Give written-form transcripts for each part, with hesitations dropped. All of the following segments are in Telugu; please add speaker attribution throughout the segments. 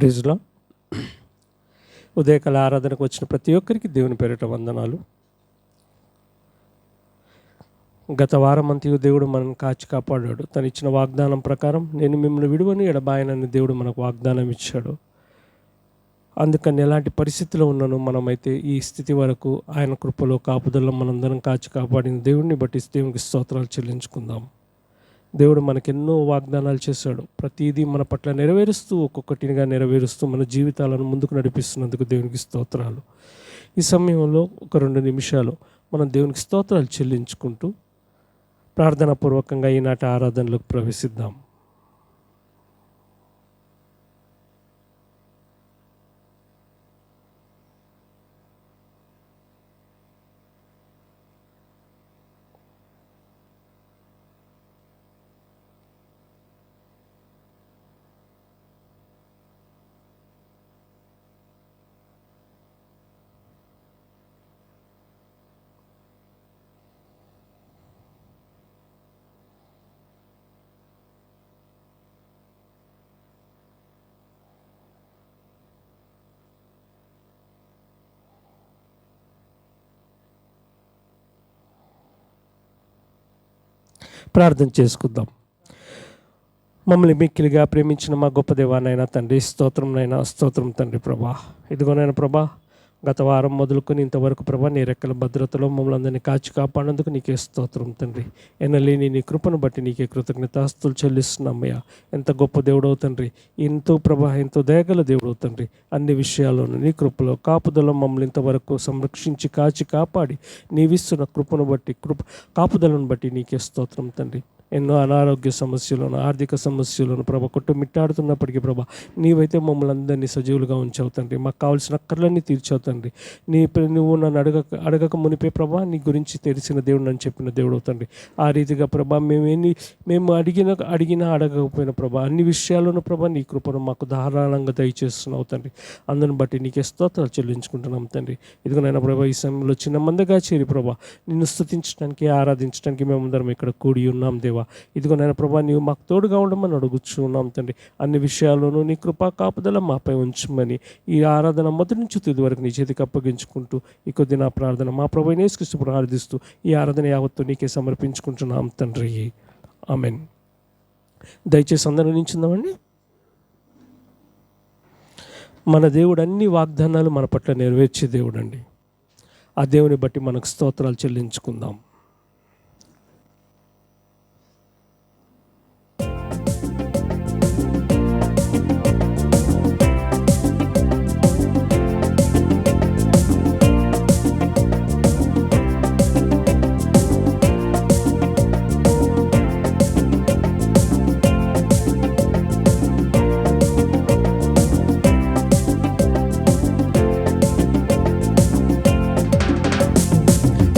Speaker 1: ప్రైజ్లో ఉదయకాల ఆరాధనకు వచ్చిన ప్రతి ఒక్కరికి దేవుని పేరిట వందనాలు. గత వారం అంతయు దేవుడు మనల్ని కాచి కాపాడాడు. తను ఇచ్చిన వాగ్దానం ప్రకారం నేను మిమ్మల్ని విడువని ఎడబాయనని దేవుడు మనకు వాగ్దానం ఇచ్చాడు. అందుకని ఎలాంటి పరిస్థితిలో ఉన్నాను మనమైతే ఈ స్థితి వరకు ఆయన కృపలో కాపుదల్లో మనందరం కాచి కాపాడిన దేవుడిని బట్టి దేవునికి స్తోత్రాలు చెల్లించుకుందాం. దేవుడు మనకెన్నో వాగ్దానాలు చేశాడు. ప్రతిదీ మన పట్ల నెరవేరుస్తూ ఒక్కొక్కటిగా నెరవేరుస్తూ మన జీవితాలను ముందుకు నడిపిస్తున్నందుకు దేవునికి స్తోత్రాలు. ఈ సమయంలో ఒక 2 నిమిషాలు మనం దేవునికి స్తోత్రాలు చెల్లించుకుంటూ ప్రార్థనాపూర్వకంగా ఈనాటి ఆరాధనలోకి ప్రవేశిద్దాం. ప్రార్థన చేసుకుందాం. మమ్మల్ని మిక్కిలిగా ప్రేమించిన మా గొప్ప దేవానైనా తండ్రి, స్తోత్రం తండ్రి ప్రభా. ఇదిగోనైనా ప్రభా, గత వారం మొదలుకొని ఇంతవరకు ప్రభా నీ రెక్కల భద్రతలో మమ్మల్ని అందరినీ కాచి కాపాడినందుకు నీకే స్తోత్రం తండ్రి. ఎనలేని నీ కృపను బట్టి నీకే కృతజ్ఞతాస్తులు చెల్లిస్తున్నామయ్యా. ఎంత గొప్ప దేవుడవు తండ్రి, ఎంతో ప్రభా, ఎంతో దయగల దేవుడవు తండ్రి. అన్ని విషయాల్లోనూ నీ కృపలో కాపుదల మమ్మల్ని ఇంతవరకు సంరక్షించి కాచి కాపాడి నీవిస్తున్న కృపను బట్టి కాపుదలను బట్టి నీకే స్తోత్రం తండ్రి. ఎన్నో అనారోగ్య సమస్యలను, ఆర్థిక సమస్యలను ప్రభా కొట్టుమిట్టాడుతున్నప్పటికీ ప్రభా నీవైతే మమ్మల్ని అందరినీ సజీవులుగా ఉంచావు తండ్రి. మాకు కావాల్సిన అక్కర్లన్నీ తీర్చావు తండ్రి. నువ్వు నన్ను అడగక మునిపే ప్రభా నీ గురించి తెలిసిన దేవుడు అని చెప్పిన దేవుడు తండ్రి. ఆ రీతిగా ప్రభా మేము అడిగినా అడగకపోయిన ప్రభా అన్ని విషయాల్లోనూ ప్రభా నీ కృపను మాకు ధారాళంగా దయచేస్తున్నావు తండ్రి. అందుని బట్టి నీకే స్తోత్రాలు చెల్లించుకుంటున్నాం తండ్రి. ఇదిగోనైనా ప్రభా ఈ సమయంలో చిన్న మందగా చేరి ప్రభా నిన్ను స్తుతించడానికి, ఆరాధించడానికి మేమందరం ఇక్కడ కూడి ఉన్నాం దేవా. ఇదిగో నాయన ప్రభా నీవు మాకు తోడుగా ఉండమని అడుగుచున్నాం తండ్రి. అన్ని విషయాల్లోనూ నీ కృపా కాపుదల మాపై ఉంచమని ఈ ఆరాధన మొదటి నుంచి తుది వరకు నీ చేతికి అప్పగించుకుంటూ ఈ కొద్ది నా ప్రార్థన మా ప్రభు యేసుక్రీస్తు ప్రార్థిస్తూ ఈ ఆరాధన యావత్తు నీకే సమర్పించుకుంటున్నాం తండ్రి. ఆమెన్. దయచేసి అందరూ నిల్చుందామండి. మన దేవుడు అన్ని వాగ్దానాలు మన పట్ల నెరవేర్చే దేవుడు అండి. ఆ దేవుని బట్టి మనకు స్తోత్రాలు చెల్లించుకుందాం.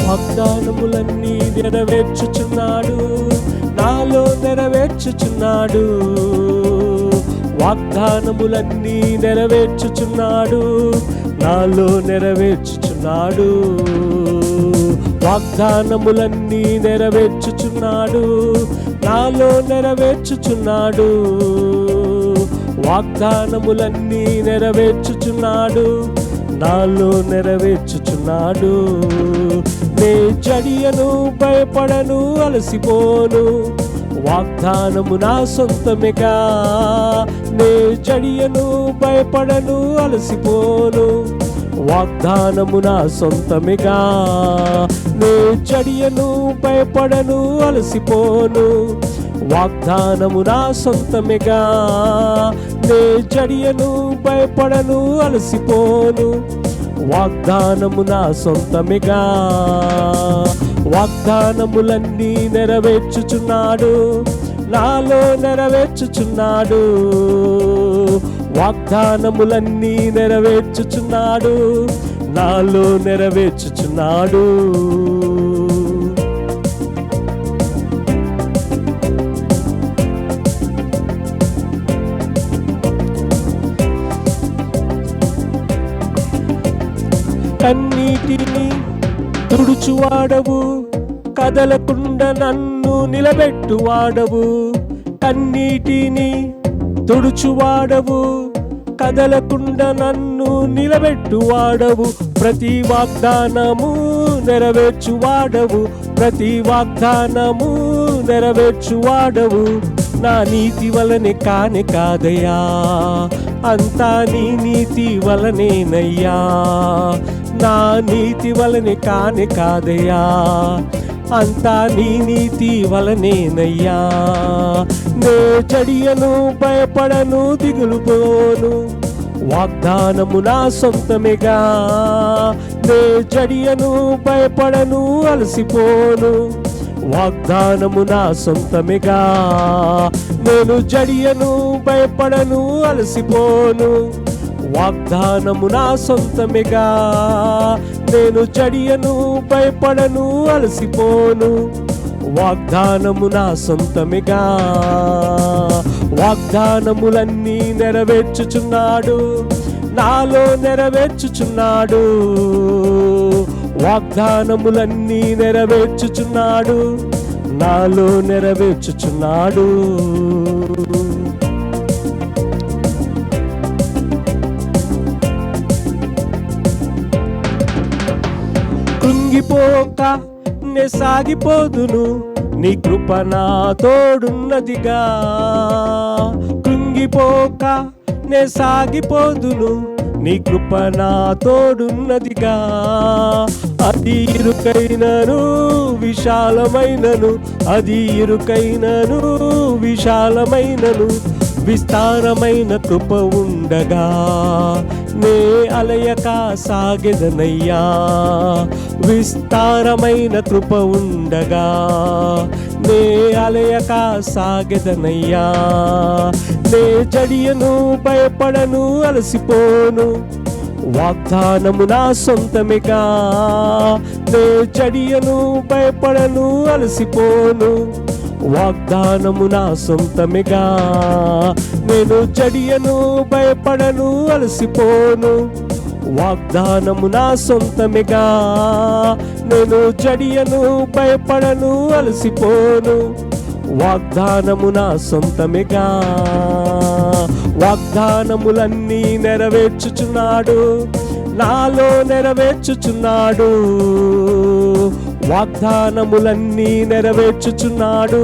Speaker 1: వాగ్దానములన్నీ నెరవేర్చుచున్నాడు, నాలో నెరవేర్చుచున్నాడు. వాగ్దానములన్నీ నెరవేర్చుచున్నాడు, నాలో నెరవేర్చుచున్నాడు. వాగ్దానములన్నీ నెరవేర్చుచున్నాడు, నాలో నెరవేర్చుచున్నాడు. వాగ్దానములన్నీ నెరవేర్చుచున్నాడు, నాలో నెరవేర్చుచున్నాడు. నే జడియను, భయపడను, అలసిపోను, వాగ్దానము నా సొంతమేగా. నే జడియను, భయపడను, అలసిపోను, వాగ్దానము నా సొంతమేగా. నే జడియను, భయపడను, అలసిపోను, వాగ్దానము నా సొంతమేగా. నే జడియను, భయపడను, అలసిపోను, వాగ్దానము నా సొంతమేగా. వాగ్దానములన్నీ నెరవేర్చుచున్నాడు, నాలో నెరవేర్చుచున్నాడు. వాగ్దానములన్నీ నెరవేర్చుచున్నాడు, నాలో నెరవేర్చుచున్నాడు. కన్నీటిని తుడుచువాడవు, కదలకుండా నన్ను నిలబెట్టువాడవు. కన్నీటిని తుడుచువాడవు, కదలకుండా నన్ను నిలబెట్టువాడవు, ప్రతి వాగ్దానము నెరవేర్చువాడవు, ప్రతి వాగ్దానము నెరవేర్చువాడవు. నా నీతి వలనే కానే కాదయ్యా, అంతా నీ నీతి వలనేనయ్యా. నా నీతి వలనే కానే కాదయ్యా, అంతా నీ నీతి వలనేనయ్యా. నే జడియను, భయపడను, దిగులు పోను, వాగ్దానము నా సొంతమేగా. నే జడియను, భయపడను, అలసిపోను, వాగ్దానము నా సొంతమేగా. నేను జడియను, భయపడను, అలసిపోను, వాగ్దానము నా సొంతమేగా. నేను జడియను, భయపడను, అలసిపోను, వాగ్దానము నా సొంతమేగా. వాగ్దానములన్నీ నెరవేర్చుచున్నాడు, నాలో నెరవేర్చుచున్నాడు. వాగ్దానములన్నీ నెరవేర్చుచున్నాడు, నాలో నెరవేర్చుచున్నాడు. కృంగిపోక నే సాగిపోదును, నీ కృప నా తోడున్నదిగా. కృంగిపోక నే సాగిపోదును, నీ కృప నా తోడున్నదిగా. అది ఇరుకైనను విశాలమైనను, అది ఇరుకైనను విశాలమైనను, విస్తారమైన కృప ఉండగా నే అలయక సాగెదనయ్యా. విస్తారమైన కృప ఉండగా నే అలయక సాగెదనయ్యా. నే జడియను, భయపడను, అలసిపోను, వాగ్దానము నా సొంతమేగా. నే జడియను, భయపడను, అలసిపోను, వాగ్దానము నా సొంతమేగా. నేను జడియను, భయపడను, అలసిపోను, వాగ్దానము నా సొంతమేగా. నేను జడియను, భయపడను, అలసిపోను, వాగ్దానము నా సొంతమేగా. వాగ్దానములన్నీ నెరవేర్చుచున్నాడు, నాలో నెరవేర్చుచున్నాడు. వాగ్దానములన్నీ నెరవేర్చుచున్నాడు,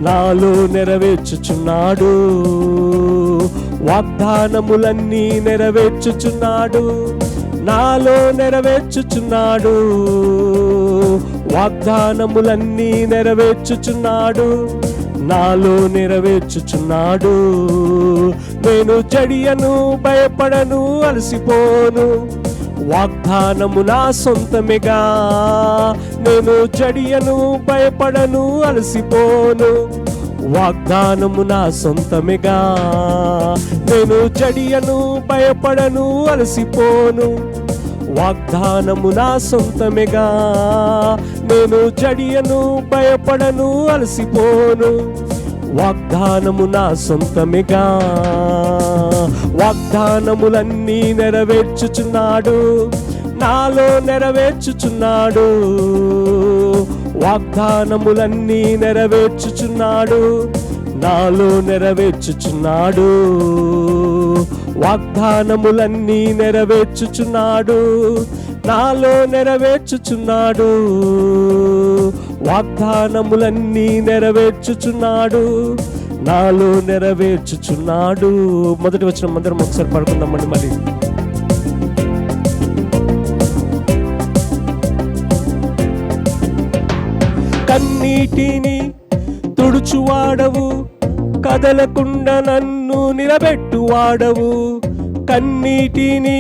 Speaker 1: నాలో నెరవేర్చుచున్నాడు. వాగ్దానములన్నీ నెరవేర్చుచున్నాడు, నాలో నెరవేర్చుచున్నాడు. వాగ్దానములన్నీ నెరవేర్చుచున్నాడు, నాలో నెరవేర్చుచున్నాడు. నేను జడియను, భయపడను, అలసిపోను, వాగ్దానము నా సొంతమేగా. నేను జడియను, భయపడను, అలసిపోను, వాగ్దానము నా సొంతమేగా. నేను జడియను, భయపడను, అలసిపోను, వాగ్దానము నా సొంతమేగా. నేను జడియను, భయపడను, అలసిపోను, వాగ్దానము నా సొంతమేగా. వాగ్దానములన్నీ నెరవేర్చుచున్నాడు, నాలో నెరవేర్చుచున్నాడు. వాగ్దానములన్నీ నెరవేర్చుచున్నాడు, నాలో నెరవేర్చుచున్నాడు. వాగ్దానములన్నీ నెరవేర్చుచున్నాడు, నాలో నెరవేర్చుచున్నాడు. వాగ్దానములన్నీ నెరవేర్చుచున్నాడు, నాలో నెరవేర్చుచున్నాడు. మొదటి వచనం అందరం ఒకసారి పడుకుందామండి. మరి కన్నీటిని తుడుచువాడవు, కదలకుండా నన్ను నిలబెట్టువాడవు. కన్నీటిని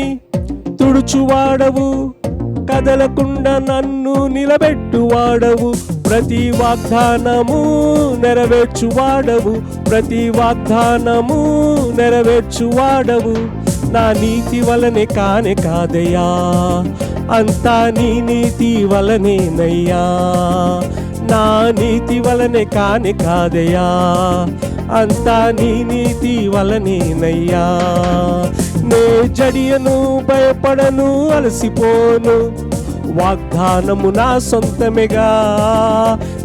Speaker 1: తుడుచువాడవు, కదలకుండా నన్ను నిలబెట్టువాడవు. ప్రతి వాగ్దానము నెరవేర్చువాడవు, ప్రతి వాగ్దానము నెరవేర్చువాడవు. నా నీతి వలనే కానే కాదయ్యా, అంతా నీ నీతి వలనేనయ్యా. నా నీతి వలనే కానే కాదయ్యా, అంతా నీ నీతి వలనేనయ్యా. నే జడియను, భయపడను, అలసిపోను, వాగ్దానము నా సొంతమేగా.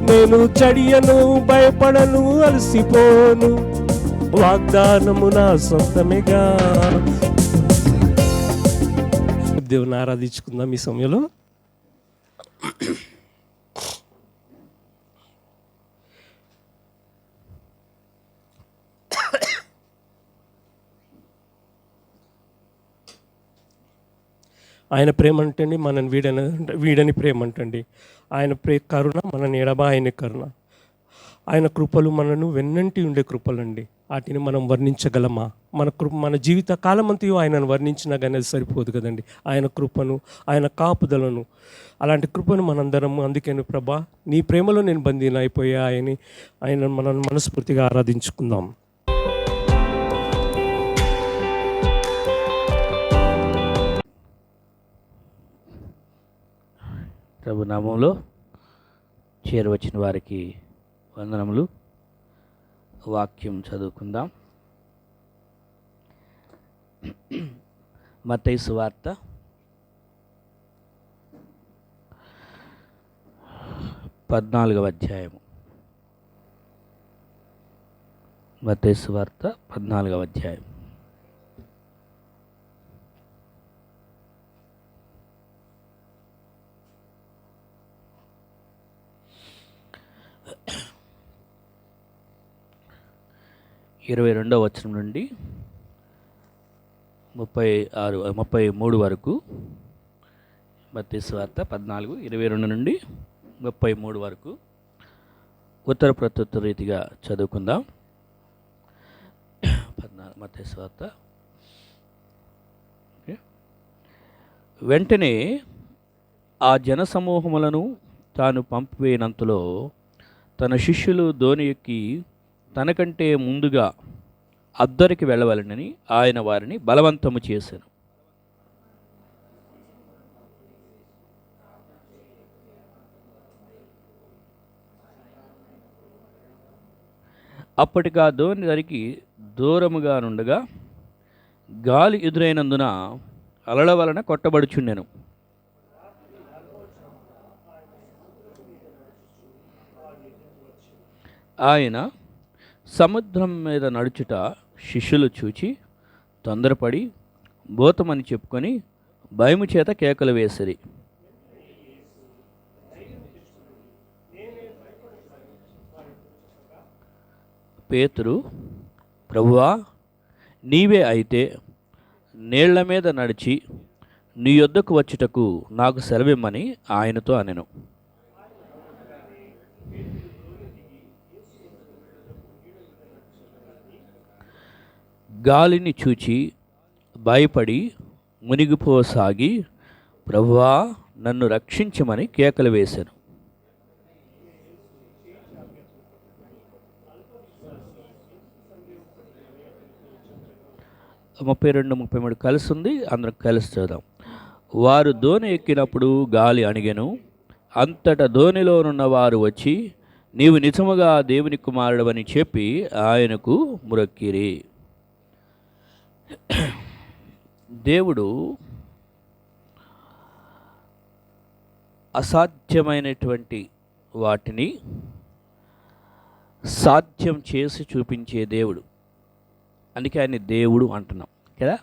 Speaker 1: నేను జడియను, భయపడను, అలసిపోను, వాగ్దానము నా సొంతమేగా. దేవుని ఆరాధించుకుందాం ఈ సమయంలో. ఆయన ప్రేమ అంటండి మనని వీడని ప్రేమ అంటండి. ఆయన కరుణ మనని ఎడబాయని కరుణ. ఆయన కృపలు మనను వెన్నంటి ఉండే కృపలండి. వాటిని మనం వర్ణించగలమా? మన జీవిత కాలమంతయు ఆయనను వర్ణించినా కానీ అది సరిపోదు కదండి. ఆయన కృపను, ఆయన కాపుదలను, అలాంటి కృపను మనందరము. అందుకని ప్రభా, నీ ప్రేమలో నేను బందీని అయిపోయా ఆయన మనం మనస్ఫూర్తిగా ఆరాధించుకుందాం.
Speaker 2: ప్రభు నామంలో చేరువచ్చిన వారికి వందనములు. వాక్యం చదువుకుందాం. మత్తయి సువార్త 14వ అధ్యాయము. మత్తయి సువార్త 14వ అధ్యాయం. ఇరవై 22వ వచనం నుండి 33 వరకు. మత్తయి సువార్త 14:22 నుండి 33 వరకు ఉత్తర ప్రత్యుత్తర రీతిగా చదువుకుందాం. మత్తయి సువార్త. వెంటనే ఆ జనసమూహములను తాను పంపివేయనంతలో తన శిష్యులు దోణి ఎక్కి తనకంటే ముందుగా అద్దరికి వెళ్ళవలనని ఆయన వారిని బలవంతము చేశాను. అప్పటికా దోణి దరికి దూరముగా నుండగా గాలి ఎదురైనందున అలల వలన కొట్టబడుచుండెను. ఆయన సముద్రం మీద నడుచుట శిష్యులు చూచి తొందరపడి భూతమని చెప్పుకొని భయము చేత కేకలు వేసిరి. పేతురు, ప్రభువా, నీవే అయితే నీళ్ల మీద నడిచి నీ యొద్దకు వచ్చుటకు నాకు సెలవిమ్మని ఆయనతో అనెను. గాలిని చూచి భయపడి మునిగిపోసాగి, ప్రభువా, నన్ను రక్షించమని కేకలు వేశాను. ముప్పై 32-33 కలిసి ఉంది, అందరం కలిసి చూద్దాం. వారు దోణి ఎక్కినప్పుడు గాలి అణిగెను. అంతటా దోణిలోనున్న వారు వచ్చి, నీవు నిజముగా దేవుని కుమారుడవని చెప్పి ఆయనకు మ్రొక్కిరి. దేవుడు అసాధ్యమైనటువంటి వాటిని సాధ్యం చేసి చూపించే దేవుడు. అందుకే ఆయన దేవుడు అంటున్నాం కదా.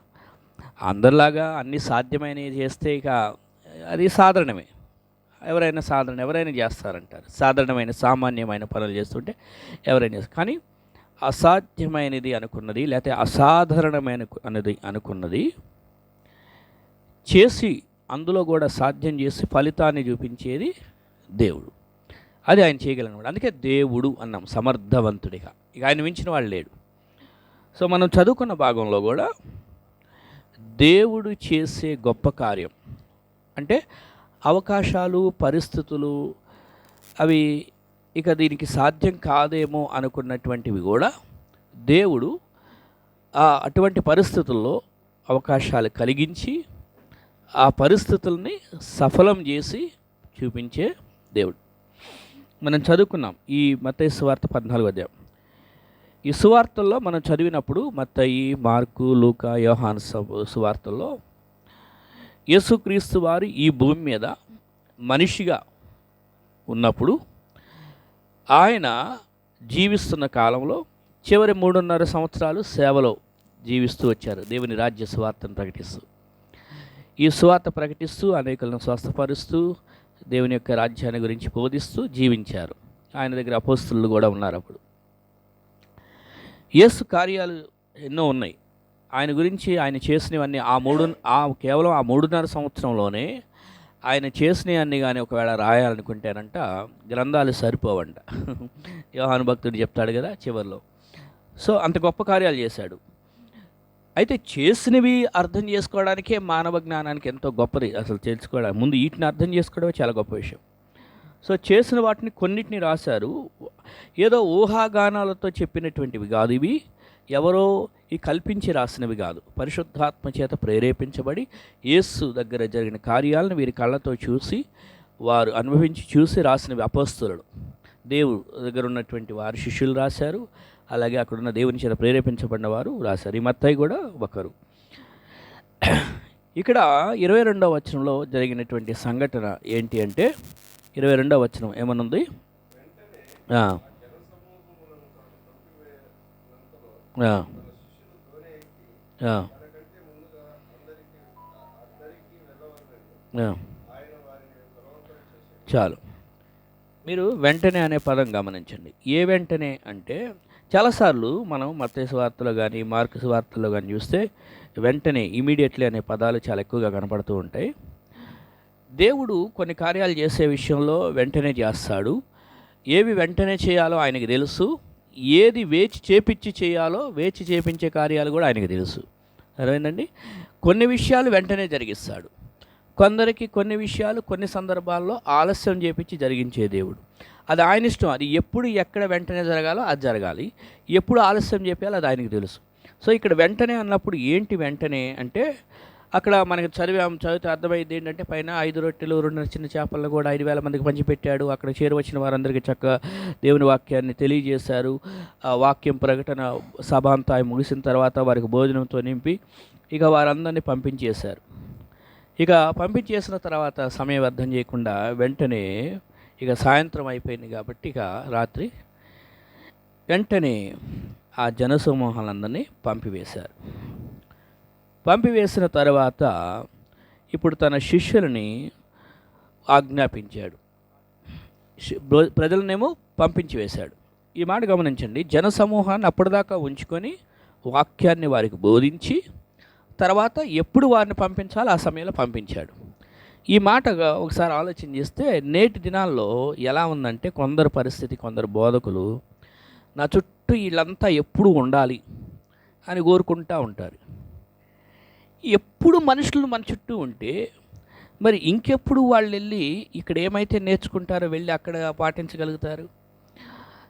Speaker 2: అందరిలాగా అన్ని సాధ్యమైనవి చేస్తే ఇక అది సాధారణమే. ఎవరైనా చేస్తారంటారు. సాధారణమైన సామాన్యమైన పనులు చేస్తుంటే ఎవరైనా చేస్తారు. కానీ అసాధ్యమైనది అనుకున్నది, లేకపోతే అసాధారణమైన అనుకున్నది చేసి అందులో కూడా సాధ్యం చేసి ఫలితాన్ని చూపించేది దేవుడు. అది ఆయన చేయగలనమాట. అందుకే దేవుడు అన్నాం, సమర్థవంతుడిగా. ఇక ఆయన మించిన వాడు లేడు. సో మనం చదువుకున్న భాగంలో కూడా దేవుడు చేసే గొప్ప కార్యం అంటే అవకాశాలు, పరిస్థితులు అవి ఇక దీనికి సాధ్యం కాదేమో అనుకున్నటువంటివి కూడా దేవుడు అటువంటి పరిస్థితుల్లో అవకాశాలు కలిగించి ఆ పరిస్థితుల్ని సఫలం చేసి చూపించే దేవుడు. మనం చదువుకున్నాం ఈ మత్తయి సువార్త 14వ అధ్యాయం. ఈ సువార్తల్లో మనం చదివినప్పుడు మత్తయి, మార్కు, లూకా, యోహాను సువార్తల్లో యేసుక్రీస్తు వారు ఈ భూమి మీద మనిషిగా ఉన్నప్పుడు ఆయన జీవిస్తున్న కాలంలో చివరి 3.5 సంవత్సరాలు సేవలో జీవిస్తూ వచ్చారు, దేవుని రాజ్య సువార్తను ప్రకటిస్తూ. ఈ సువార్త ప్రకటిస్తూ అనేకులను స్వస్థపరుస్తూ దేవుని యొక్క రాజ్యాన్ని గురించి బోధిస్తూ జీవించారు. ఆయన దగ్గర అపోస్తలులు కూడా ఉన్నారు. అప్పుడు యేసు కార్యాలు ఎన్నో ఉన్నాయి. ఆయన గురించి ఆయన చేసినవన్నీ కేవలం ఆ 3.5 సంవత్సరంలోనే ఆయన చేసినవన్నీ కానీ ఒకవేళ రాయాలనుకుంటేనంట గ్రంథాలు సరిపోవంట. యోహాను భక్తుడు చెప్తాడు కదా చివరిలో. సో అంత గొప్ప కార్యాలు చేశాడు. అయితే చేసినవి అర్థం చేసుకోవడానికే మానవ జ్ఞానానికి ఎంతో గొప్పది. అసలు తెలుసుకోవడానికి ముందు వీటిని అర్థం చేసుకోవడమే చాలా గొప్ప విషయం. సో చేసిన వాటిని కొన్నిటిని రాశారు. ఏదో ఊహాగానాలతో చెప్పినటువంటివి కాదు ఇవి, ఎవరో ఈ కల్పించి రాసినవి కాదు. పరిశుద్ధాత్మ చేత ప్రేరేపించబడి యేసు దగ్గర జరిగిన కార్యాలను వీరి కళ్ళతో చూసి వారు అనుభవించి చూసి రాసినవి అపోస్తలులు. దేవుడు దగ్గర ఉన్నటువంటి వారి శిష్యులు రాశారు, అలాగే అక్కడున్న దేవుని చేత ప్రేరేపించబడిన వారు రాశారు. ఈ మత్తయి కూడా ఒకరు. ఇక్కడ 22వ వచనంలో జరిగినటువంటి సంఘటన ఏంటి అంటే 22వ వచనం ఏమనుంది? చాలు, మీరు వెంటనే అనే పదం గమనించండి. ఏ వెంటనే అంటే చాలాసార్లు మనం మత్తయి సువార్తలో కానీ మార్కు సువార్తలో కానీ చూస్తే వెంటనే ఇమీడియట్లీ అనే పదాలు చాలా ఎక్కువగా కనపడుతూ ఉంటాయి. దేవుడు కొన్ని కార్యాలు చేసే విషయంలో వెంటనే చేస్తాడు. ఏవి వెంటనే చేయాలో ఆయనకి తెలుసు, ఏది వేచి చేపించి చేయాలో వేచి చేపించే కార్యాలు కూడా ఆయనకి తెలుసు. అర్థమైందండి? కొన్ని విషయాలు వెంటనే జరిగిస్తాడు, కొందరికి కొన్ని విషయాలు కొన్ని సందర్భాల్లో ఆలస్యం చేపించి జరిగించే దేవుడు. అది ఆయన ఇష్టం. అది ఎప్పుడు ఎక్కడ వెంటనే జరగాలో అది జరగాలి, ఎప్పుడు ఆలస్యం చేయాలో అది ఆయనకు తెలుసు. సో ఇక్కడ వెంటనే అన్నప్పుడు ఏంటి వెంటనే అంటే అక్కడ మనకి చదివితే అర్థమైంది ఏంటంటే పైన 5 రొట్టెలు 2 చిన్న చేపలను కూడా 5,000 మందికి పంచిపెట్టాడు. అక్కడ చేరువచ్చిన వారందరికీ చక్కగా దేవుని వాక్యాన్ని తెలియజేశారు. ఆ వాక్యం ప్రకటన సభ అంతా ముగిసిన తర్వాత వారికి భోజనంతో నింపి ఇక వారందరినీ పంపించేశారు. ఇక పంపించేసిన తర్వాత సమయం వ్యర్థం చేయకుండా వెంటనే ఇక సాయంత్రం అయిపోయింది కాబట్టి ఇక రాత్రి వెంటనే ఆ జనసమూహాలందరినీ పంపివేశారు. పంపివేసిన తర్వాత ఇప్పుడు తన శిష్యులని ఆజ్ఞాపించాడు, ప్రజలనేమో పంపించి వేశాడు. ఈ మాట గమనించండి. జనసమూహాన్ని అప్పటిదాకా ఉంచుకొని వాక్యాన్ని వారికి బోధించి తర్వాత ఎప్పుడు వారిని పంపించాలో ఆ సమయంలో పంపించాడు. ఈ మాటగా ఒకసారి ఆలోచన చేస్తే నేటి దినాల్లో ఎలా ఉందంటే కొందరు పరిస్థితి, కొందరు బోధకులు నా చుట్టూ వీళ్ళంతా ఎప్పుడు ఉండాలి అని కోరుకుంటూ ఉంటారు. ఎప్పుడు మనుషులు మన చుట్టూ ఉంటే మరి ఇంకెప్పుడు వాళ్ళు వెళ్ళి ఇక్కడ ఏమైతే నేర్చుకుంటారో వెళ్ళి అక్కడ పాటించగలుగుతారు?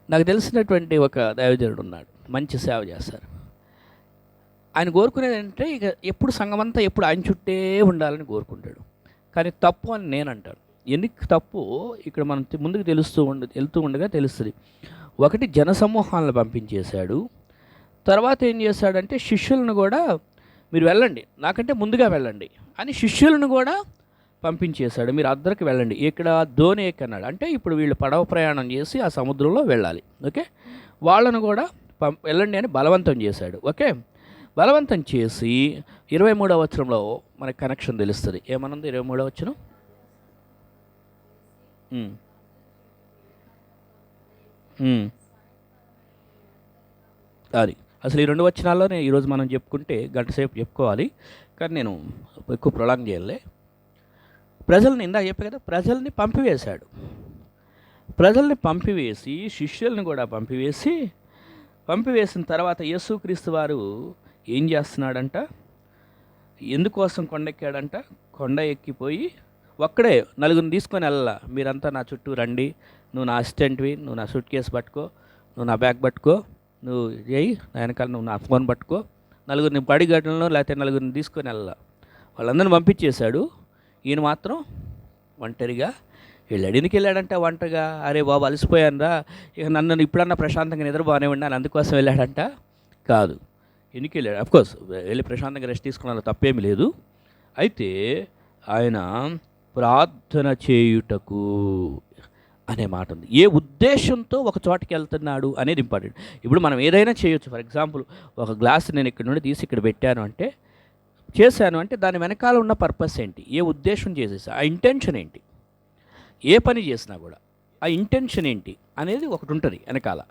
Speaker 2: నాకు తెలిసినటువంటి ఒక దైవజనుడు ఉన్నాడు, మంచి సేవ చేస్తారు. ఆయన కోరుకునేది అంటే ఇక ఎప్పుడు సంఘమంతా ఎప్పుడు ఆయన చుట్టే ఉండాలని కోరుకుంటాడు. కానీ తప్పు అని నేను అంటాను. ఎందుకు తప్పు ఇక్కడ మనం ముందుకు వెళ్తూ ఉండగా తెలుస్తుంది. ఒకటి, జనసమూహాలను పంపించేశాడు. తర్వాత ఏం చేశాడంటే శిష్యులను కూడా మీరు వెళ్ళండి, నాకంటే ముందుగా వెళ్ళండి అని శిష్యులను కూడా పంపించేశాడు. మీరు అద్దరికి వెళ్ళండి, ఇక్కడ ధోని ఎక్కన్నాడు అంటే ఇప్పుడు వీళ్ళు పడవ ప్రయాణం చేసి ఆ సముద్రంలో వెళ్ళాలి. ఓకే, వాళ్ళను కూడా వెళ్ళండి అని బలవంతం చేశాడు. ఓకే, బలవంతం చేసి 23వ వచనంలో మనకి కనెక్షన్ తెలుస్తుంది. ఏమనుంది 23వ వచనం? అది అసలు ఈ 2 వచనాల్లోనే ఈరోజు మనం చెప్పుకుంటే గంట సేపు చెప్పుకోవాలి, కానీ నేను ఎక్కువ ప్రొలాంగ్ చేయలే. ప్రజల్ని ఇందాక చెప్పే కదా, ప్రజల్ని పంపివేశాడు. ప్రజల్ని పంపివేసి శిష్యుల్ని కూడా పంపివేసిన తర్వాత యేసుక్రీస్తు వారు ఏం చేస్తున్నాడంట? ఎందుకోసం కొండెక్కాడంట? కొండ ఎక్కిపోయి ఒక్కడే 4 తీసుకొని వెళ్ళాల. మీరంతా నా చుట్టూ రండి, నువ్వు నా అసిస్టెంట్వి, నువ్వు నా సూట్ కేసు పట్టుకో, నువ్వు నా బ్యాగ్ పట్టుకో, నువ్వు చేయి నా వెనకాల, నువ్వు నా ఫోన్ పట్టుకో. 4 పడిగట్టలను లేకపోతే 4 తీసుకొని వెళ్ళాల. వాళ్ళందరిని పంపించేశాడు. ఈయన మాత్రం ఒంటరిగా వెళ్ళాడు. ఎందుకు వెళ్ళాడంటే ఒంటరిగా, అరే బాబు అలసిపోయాను రా, ఇక నన్ను ఇప్పుడన్నా ప్రశాంతంగా నిద్రపోనే ఉన్నాను అందుకోసం వెళ్ళాడంట? కాదు. ఎందుకు వెళ్ళాడు? అఫ్కోర్స్ వెళ్ళి ప్రశాంతంగా రెస్ట్ తీసుకున్న తప్పేమీ లేదు. అయితే ఆయన ప్రార్థన చేయుటకు అనే మాట ఉంది. ఏ ఉద్దేశంతో ఒక చోటకి వెళ్తున్నాడు అనేది ఇంపార్టెంట్. ఇప్పుడు మనం ఏదైనా చేయొచ్చు. ఫర్ ఎగ్జాంపుల్, ఒక గ్లాస్ నేను ఇక్కడ నుండి తీసి ఇక్కడ పెట్టాను అంటే, చేశాను అంటే దాని వెనకాల ఉన్న పర్పస్ ఏంటి, ఏ ఉద్దేశం చేసేసా, ఆ ఇంటెన్షన్ ఏంటి, ఏ పని చేసినా కూడా ఆ ఇంటెన్షన్ ఏంటి అనేది ఒకటి ఉంటుంది వెనకాల.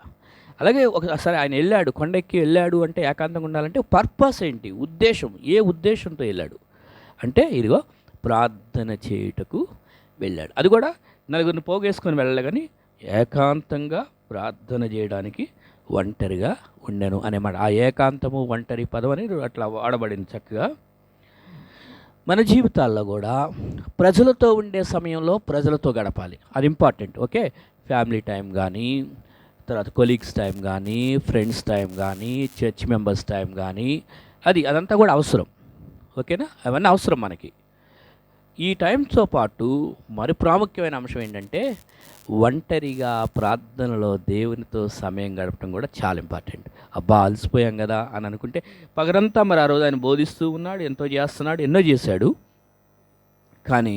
Speaker 2: అలాగే ఒకసారి ఆయన వెళ్ళాడు, కొండెక్కి వెళ్ళాడు అంటే ఏకాంతంగా ఉండాలంటే పర్పస్ ఏంటి, ఉద్దేశం, ఏ ఉద్దేశంతో వెళ్ళాడు అంటే ఇదిగో ప్రార్థన చేయుటకు వెళ్ళాడు. అది కూడా నలుగురిని పోగేసుకొని వెళ్ళాలి, కానీ ఏకాంతంగా ప్రార్థన చేయడానికి ఒంటరిగా ఉండెను అనేమాట. ఆ ఏకాంతము ఒంటరి పదం అని అట్లా వాడబడింది చక్కగా. మన జీవితాల్లో కూడా ప్రజలతో ఉండే సమయంలో ప్రజలతో గడపాలి, అది ఇంపార్టెంట్. ఓకే, ఫ్యామిలీ టైం కానీ, తర్వాత కొలీగ్స్ టైం కానీ, ఫ్రెండ్స్ టైం కానీ, చర్చ్ మెంబర్స్ టైం కానీ, అదంతా కూడా అవసరం. ఓకేనా, అవన్నీ అవసరం మనకి. ఈ టైంతో పాటు మరి ప్రాముఖ్యమైన అంశం ఏంటంటే ఒంటరిగా ప్రార్థనలో దేవునితో సమయం గడపడం కూడా చాలా ఇంపార్టెంట్. అబ్బా అలసిపోయాం కదా అని అనుకుంటే, పగరంతా మరి ఆ రోజు ఆయన బోధిస్తూ ఉన్నాడు, ఎంతో చేస్తున్నాడు, ఎన్నో చేశాడు, కానీ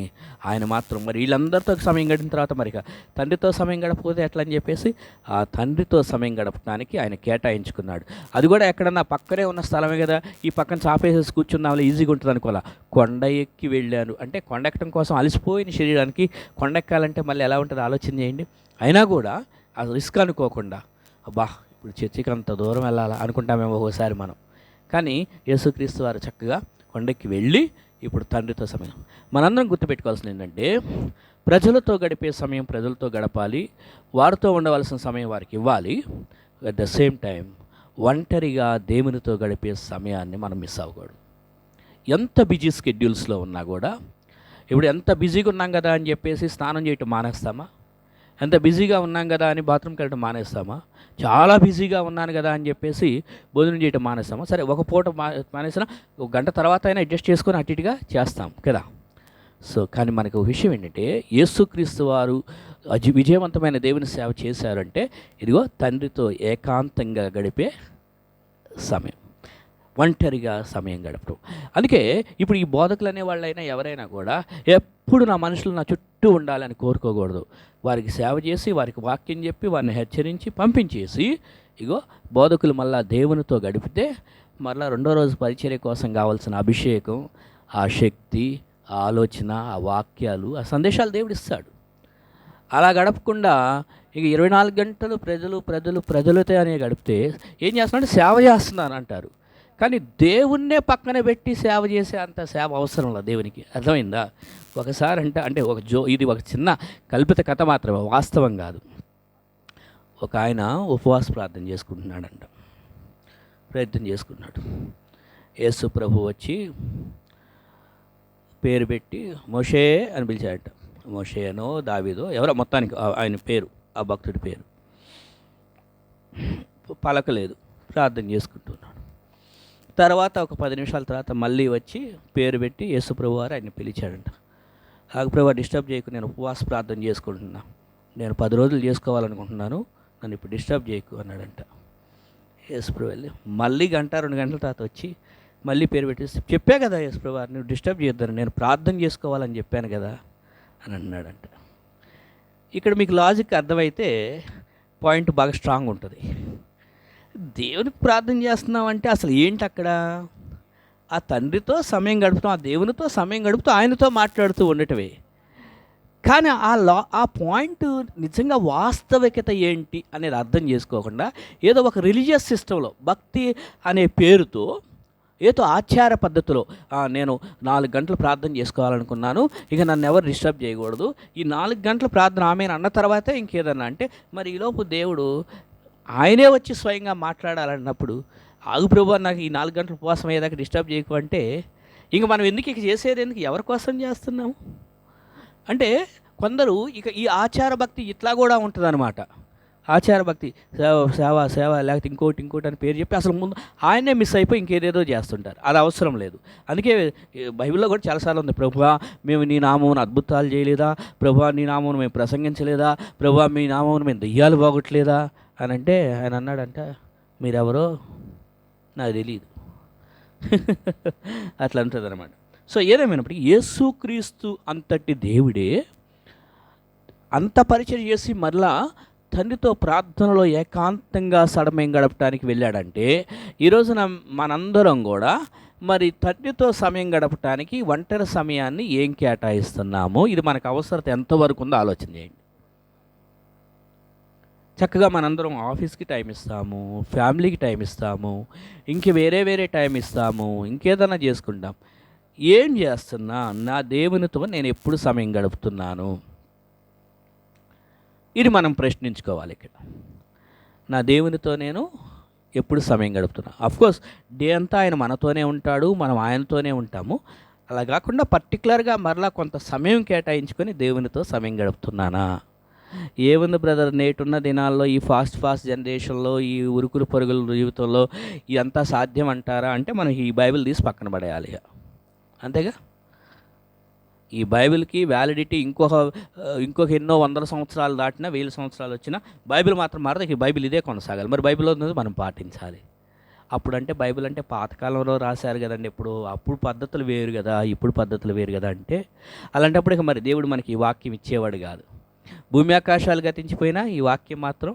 Speaker 2: ఆయన మాత్రం మరి వీళ్ళందరితో సమయం గడిపిన తర్వాత మరి తండ్రితో సమయం గడపకపోతే ఎట్లా అని చెప్పేసి ఆ తండ్రితో సమయం గడపడానికి ఆయన కేటాయించుకున్నాడు. అది కూడా ఎక్కడన్నా పక్కనే ఉన్న స్థలమే కదా, ఈ పక్కన చాపేసేసి కూర్చున్నామో ఈజీగా ఉంటుంది అనుకోవాలా. కొండ ఎక్కి వెళ్ళాను అంటే, కొండ ఎక్కడం కోసం అలసిపోయిన శరీరానికి కొండ ఎక్కాలంటే మళ్ళీ ఎలా ఉంటుంది ఆలోచన చేయండి. అయినా కూడా ఆ రిస్క్ అనుకోకుండా, అబ్బా ఇప్పుడు చర్చికి అంత దూరం వెళ్ళాలా అనుకుంటామేమో ఒకసారి మనం, కానీ యేసుక్రీస్తు వారు చక్కగా కొండెక్కి వెళ్ళి ఇప్పుడు తండ్రితో సమయం. మనందరం గుర్తుపెట్టుకోవాల్సింది ఏంటంటే, ప్రజలతో గడిపే సమయం ప్రజలతో గడపాలి, వారితో ఉండవలసిన సమయం వారికి ఇవ్వాలి. అట్ ద సేమ్ టైం ఒంటరిగా దేవునితో గడిపే సమయాన్ని మనం మిస్ అవ్వకూడదు. ఎంత బిజీ స్కెడ్యూల్స్లో ఉన్నా కూడా, ఇప్పుడు ఎంత బిజీగా ఉన్నాం కదా అని చెప్పేసి స్నానం చేయటం మానేస్తామా? ఎంత బిజీగా ఉన్నాం కదా అని బాత్రూమ్కి వెళ్ళడం మానేస్తామా? చాలా బిజీగా ఉన్నాను కదా అని చెప్పేసి భోజనం చేయటం మానేస్తామా? సరే, ఒక పూట మానేసినా ఒక గంట తర్వాత అయినా అడ్జస్ట్ చేసుకొని అటు ఇటుగా చేస్తాం కదా. సో కానీ మనకు విషయం ఏంటంటే, యేసుక్రీస్తు వారు విజయవంతమైన దేవుని సేవ చేశారంటే ఇదిగో తండ్రితో ఏకాంతంగా గడిపే సమయం, ఒంటరిగా సమయం గడపడం. అందుకే ఇప్పుడు ఈ బోధకులు అనే వాళ్ళైనా ఎవరైనా కూడా ఎప్పుడు నా మనుషులు నా చుట్టూ ఉండాలని కోరుకోకూడదు. వారికి సేవ చేసి, వారికి వాక్యం చెప్పి, వారిని హెచ్చరించి పంపించేసి, ఇగో బోధకులు మళ్ళా దేవునితో గడిపితే మళ్ళీ రెండో రోజు పరిచర్య కోసం కావాల్సిన అభిషేకం, ఆ శక్తి, ఆ ఆలోచన, ఆ వాక్యాలు, ఆ సందేశాలు దేవుడు ఇస్తాడు. అలా గడపకుండా ఇక 24 గంటలు ప్రజలతో అనే గడిపితే ఏం చేస్తున్నాడు, సేవ చేస్తున్నాను అంటారు. కానీ దేవుణ్ణే పక్కన పెట్టి సేవ చేసే అంత సేవ అవసరం లేదు దేవునికి. అర్థమైందా? ఒకసారి అంటే ఇది ఒక చిన్న కల్పిత కథ మాత్రమే, వాస్తవం కాదు. ఒక ఆయన ఉపవాస ప్రార్థన చేసుకుంటున్నాడంట, ప్రయత్నం చేసుకున్నాడు. యేసు ప్రభు వచ్చి పేరు పెట్టి మోషే అని పిలిచాడట. మోషేనో దావీదో ఎవరో, మొత్తానికి ఆయన పేరు, ఆ భక్తుడి పేరు పలకలేదు, ప్రార్థన చేసుకుంటున్నాడు. తర్వాత ఒక 10 నిమిషాల తర్వాత మళ్ళీ వచ్చి పేరు పెట్టి యేసుప్రభు వారు ఆయన పిలిచాడంట. ప్రభు డిస్టర్బ్ చేయకు, నేను ఉపవాస ప్రార్థన చేసుకుంటున్నా, నేను 10 రోజులు చేసుకోవాలనుకుంటున్నాను, నన్ను ఇప్పుడు డిస్టర్బ్ చేయకు అన్నాడంట. యేసుప్రభు వెళ్ళి మళ్ళీ 1-2 గంటల తర్వాత వచ్చి మళ్ళీ పేరు పెట్టి, చెప్పా కదా యేసుప్రభు వారు, నువ్వు డిస్టర్బ్ చేయొద్దని, నేను ప్రార్థన చేసుకోవాలని చెప్పాను కదా అని అన్నాడంట. ఇక్కడ మీకు లాజిక్ అర్థమైతే పాయింట్ బాగా స్ట్రాంగ్ ఉంటుంది. దేవునికి ప్రార్థన చేస్తున్నామంటే అసలు ఏంటి అక్కడ? ఆ తండ్రితో సమయం గడుపుతాం, ఆ దేవునితో సమయం గడుపుతూ ఆయనతో మాట్లాడుతూ ఉండటమే. కానీ ఆ పాయింట్ నిజంగా వాస్తవికత ఏంటి అనేది అర్థం చేసుకోకుండా ఏదో ఒక రిలీజియస్ సిస్టంలో భక్తి అనే పేరుతో ఏదో ఆచార పద్ధతిలో నేను 4 గంటలు ప్రార్థన చేసుకోవాలనుకున్నాను, ఇక నన్ను ఎవరు డిస్టర్బ్ చేయకూడదు, ఈ 4 గంటల ప్రార్థన ఆమె అన్న తర్వాతే ఇంకేదన్నా అంటే, మరి ఈలోపు దేవుడు ఆయనే వచ్చి స్వయంగా మాట్లాడాలన్నప్పుడు, ఆగు ప్రభు నాకు ఈ 4 గంటల ఉపవాసం అయ్యేదాకా డిస్టర్బ్ చేయకు అంటే, ఇంక మనం ఎందుకు ఇక చేసేది ఎందుకు, ఎవరి కోసం చేస్తున్నాము అంటే, కొందరు ఇక ఈ ఆచార భక్తి ఇట్లా కూడా ఉంటుందన్నమాట. ఆచార భక్తి, సేవ లేకపోతే ఇంకోటి అని పేరు చెప్పి అసలు ముందు ఆయనే మిస్ అయిపోయి ఇంకేదేదో చేస్తుంటారు. అది అవసరం లేదు. అందుకే బైబిల్లో కూడా చాలాసార్లు ఉంది, ప్రభువా మేము నీ నామమును అద్భుతాలు చేయలేదా, ప్రభువా నీ నామమును మేము ప్రసంగించలేదా, ప్రభువా మీ నామమును మేము దెయ్యాలు బాగొట్టలేదా అని అంటే, ఆయన అన్నాడంట, మీరెవరో నాకు తెలియదు. అట్లా ఉంటుంది అనమాట. సో ఏదేమైనప్పటికీ యేసుక్రీస్తు అంతటి దేవుడే అంత పరిచయం చేసి మరలా తండ్రితో ప్రార్థనలో ఏకాంతంగా సమయం గడపడానికి వెళ్ళాడంటే ఈరోజున మనందరం కూడా మరి తండ్రితో సమయం గడపడానికి ఒంటరి సమయాన్ని ఏం కేటాయిస్తున్నామో, ఇది మనకు అవసరత ఎంతవరకు ఉందో ఆలోచన చేయండి. చక్కగా మనందరం ఆఫీస్కి టైం ఇస్తాము, ఫ్యామిలీకి టైం ఇస్తాము, వేరే టైం ఇస్తాము, ఇంకేదైనా చేసుకుంటాం. ఏం చేస్తున్నా? నా దేవునితో నేను ఎప్పుడు సమయం గడుపుతున్నాను? ఇది మనం ప్రశ్నించుకోవాలి. ఇక్కడ నా దేవునితో నేను ఎప్పుడు సమయం గడుపుతున్నా? అఫ్కోర్స్ డే అంతా ఆయన మనతోనే ఉంటాడు, మనం ఆయనతోనే ఉంటాము. అలా కాకుండా పర్టికులర్గా మరలా కొంత సమయం కేటాయించుకొని దేవునితో సమయం గడుపుతున్నానా? ఏముంది బ్రదర్, నేటున్న దినాల్లో ఈ ఫాస్ట్ జనరేషన్లో, ఈ ఉరుకులు పరుగుల జీవితంలో ఇదంతా సాధ్యం అంటారా అంటే మనం ఈ బైబిల్ తీసి పక్కన పడేయాలి. అంతేగా, ఈ బైబిల్కి వ్యాలిడిటీ ఇంకొక ఎన్నో వందల సంవత్సరాలు దాటినా, 1000 సంవత్సరాలు వచ్చినా బైబిల్ మాత్రం మారదు. ఈ బైబిల్ ఇదే కొనసాగాలి. మరి బైబిల్లో ఉన్నది మనం పాటించాలి. అప్పుడంటే బైబిల్ అంటే పాతకాలంలో రాశారు కదండి, అప్పుడు పద్ధతులు వేరు కదా, ఇప్పుడు పద్ధతులు వేరు కదా అంటే, అలాంటప్పుడు ఇక మరి దేవుడు మనకి ఈ వాక్యం ఇచ్చేవాడు కాదు. భూమి ఆకాశాలు గతించిపోయినా ఈ వాక్యం మాత్రం